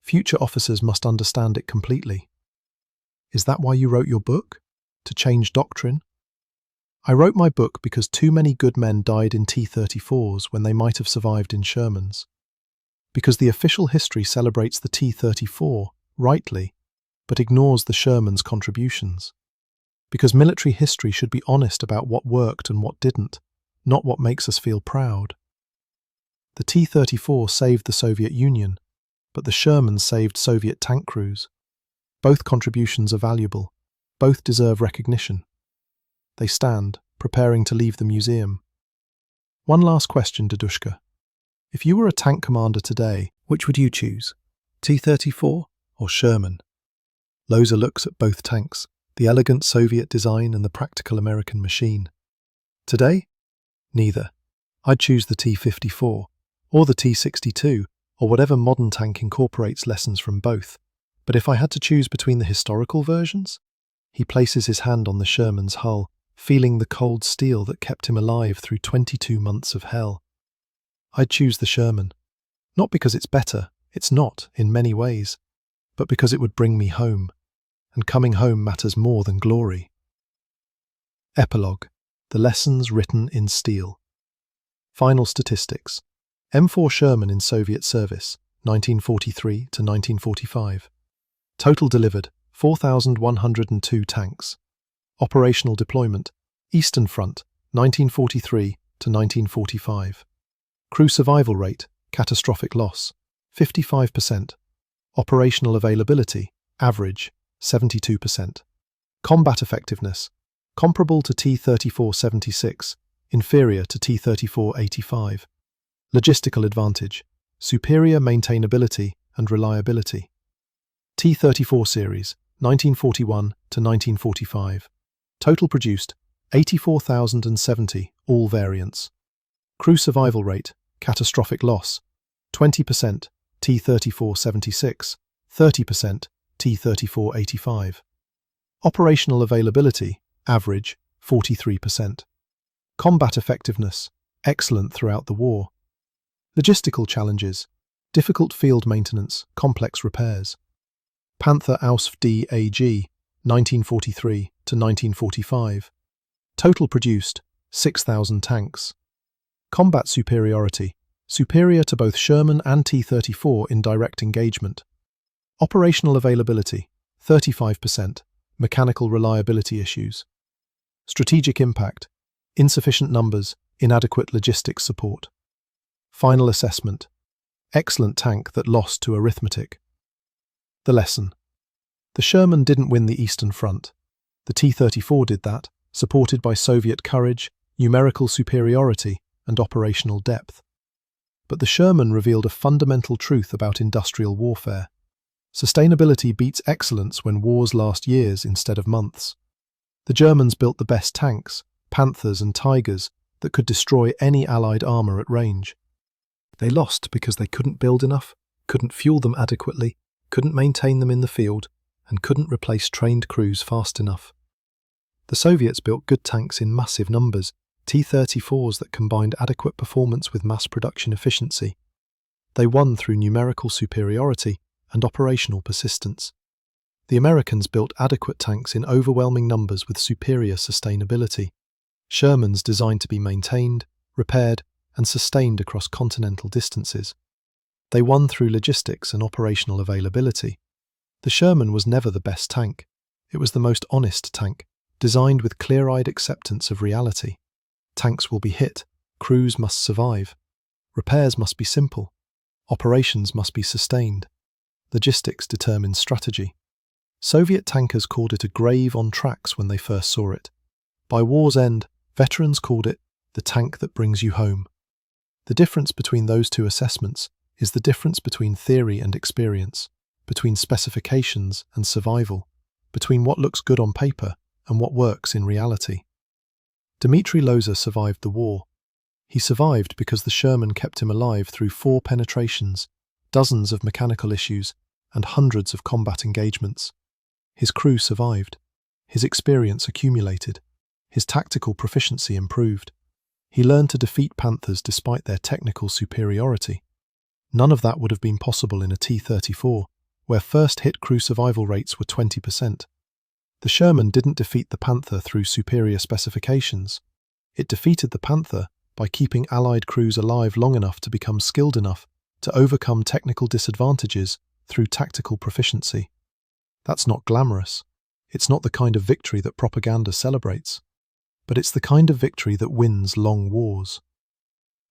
Future officers must understand it completely. Is that why you wrote your book? To change doctrine? I wrote my book because too many good men died in T-34s when they might have survived in Shermans. Because the official history celebrates the T-34, rightly, but ignores the Sherman's contributions. Because military history should be honest about what worked and what didn't, not what makes us feel proud. The T-34 saved the Soviet Union, but the Sherman saved Soviet tank crews. Both contributions are valuable. Both deserve recognition. They stand, preparing to leave the museum. One last question, Dedushka. If you were a tank commander today, which would you choose? T-34 or Sherman? Loza looks at both tanks, the elegant Soviet design and the practical American machine. Today? Neither. I'd choose the T-54, or the T-62, or whatever modern tank incorporates lessons from both. But if I had to choose between the historical versions? He places his hand on the Sherman's hull, feeling the cold steel that kept him alive through 22 months of hell. I'd choose the Sherman. Not because it's better, it's not, in many ways, but because it would bring me home. And coming home matters more than glory. Epilogue. The lessons written in steel. Final statistics. M4 Sherman in Soviet service, 1943 to 1945. Total delivered, 4,102 tanks. Operational deployment, Eastern Front, 1943 to 1945. Crew survival rate, catastrophic loss, 55%. Operational availability, average, 72%. Combat effectiveness, comparable to T-34-76, inferior to T-34-85. Logistical advantage, superior maintainability and reliability. T-34 series, 1941 to 1945. Total produced, 84,070, all variants. Crew survival rate, catastrophic loss, 20% T-34-76, 30% T-34-85. Operational availability, average, 43%. Combat effectiveness, excellent throughout the war. Logistical challenges, difficult field maintenance, complex repairs. Panther Ausf DAG, 1943 to 1945. Total produced, 6,000 tanks. Combat superiority, superior to both Sherman and T-34 in direct engagement. Operational availability, 35%, mechanical reliability issues. Strategic impact, insufficient numbers, inadequate logistics support. Final assessment, excellent tank that lost to arithmetic. The lesson. The Sherman didn't win the Eastern Front. The T-34 did that, supported by Soviet courage, numerical superiority, and operational depth. But the Sherman revealed a fundamental truth about industrial warfare. Sustainability beats excellence when wars last years instead of months. The Germans built the best tanks, Panthers and Tigers, that could destroy any Allied armour at range. They lost because they couldn't build enough, couldn't fuel them adequately, couldn't maintain them in the field, and couldn't replace trained crews fast enough. The Soviets built good tanks in massive numbers, T-34s that combined adequate performance with mass production efficiency. They won through numerical superiority and operational persistence. The Americans built adequate tanks in overwhelming numbers with superior sustainability. Shermans designed to be maintained, repaired, and sustained across continental distances. They won through logistics and operational availability. The Sherman was never the best tank. It was the most honest tank, designed with clear-eyed acceptance of reality. Tanks will be hit, crews must survive. Repairs must be simple. Operations must be sustained. Logistics determines strategy. Soviet tankers called it a grave on tracks when they first saw it. By war's end, veterans called it the tank that brings you home. The difference between those two assessments is the difference between theory and experience, between specifications and survival, between what looks good on paper and what works in reality. Dmitry Loza survived the war. He survived because the Sherman kept him alive through 4 penetrations, dozens of mechanical issues, and hundreds of combat engagements. His crew survived. His experience accumulated. His tactical proficiency improved. He learned to defeat Panthers despite their technical superiority. None of that would have been possible in a T-34, where first-hit crew survival rates were 20%. The Sherman didn't defeat the Panther through superior specifications. It defeated the Panther by keeping Allied crews alive long enough to become skilled enough to overcome technical disadvantages through tactical proficiency. That's not glamorous. It's not the kind of victory that propaganda celebrates. But it's the kind of victory that wins long wars.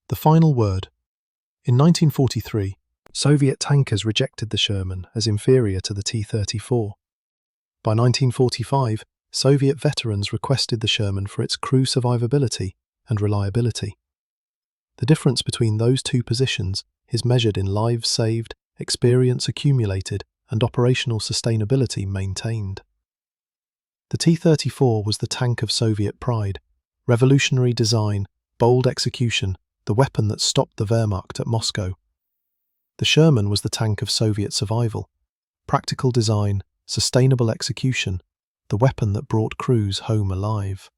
The final word. In 1943, Soviet tankers rejected the Sherman as inferior to the T-34. By 1945, Soviet veterans requested the Sherman for its crew survivability and reliability. The difference between those two positions is measured in lives saved, experience accumulated, and operational sustainability maintained. The T-34 was the tank of Soviet pride, revolutionary design, bold execution, the weapon that stopped the Wehrmacht at Moscow. The Sherman was the tank of Soviet survival, practical design, sustainable execution, the weapon that brought crews home alive.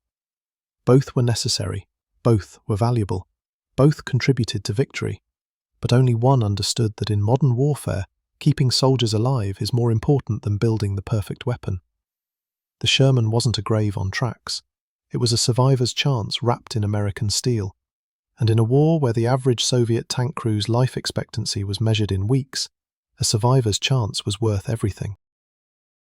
Both were necessary, both were valuable, both contributed to victory, but only one understood that in modern warfare, keeping soldiers alive is more important than building the perfect weapon. The Sherman wasn't a grave on tracks. It was a survivor's chance wrapped in American steel. And in a war where the average Soviet tank crew's life expectancy was measured in weeks, a survivor's chance was worth everything.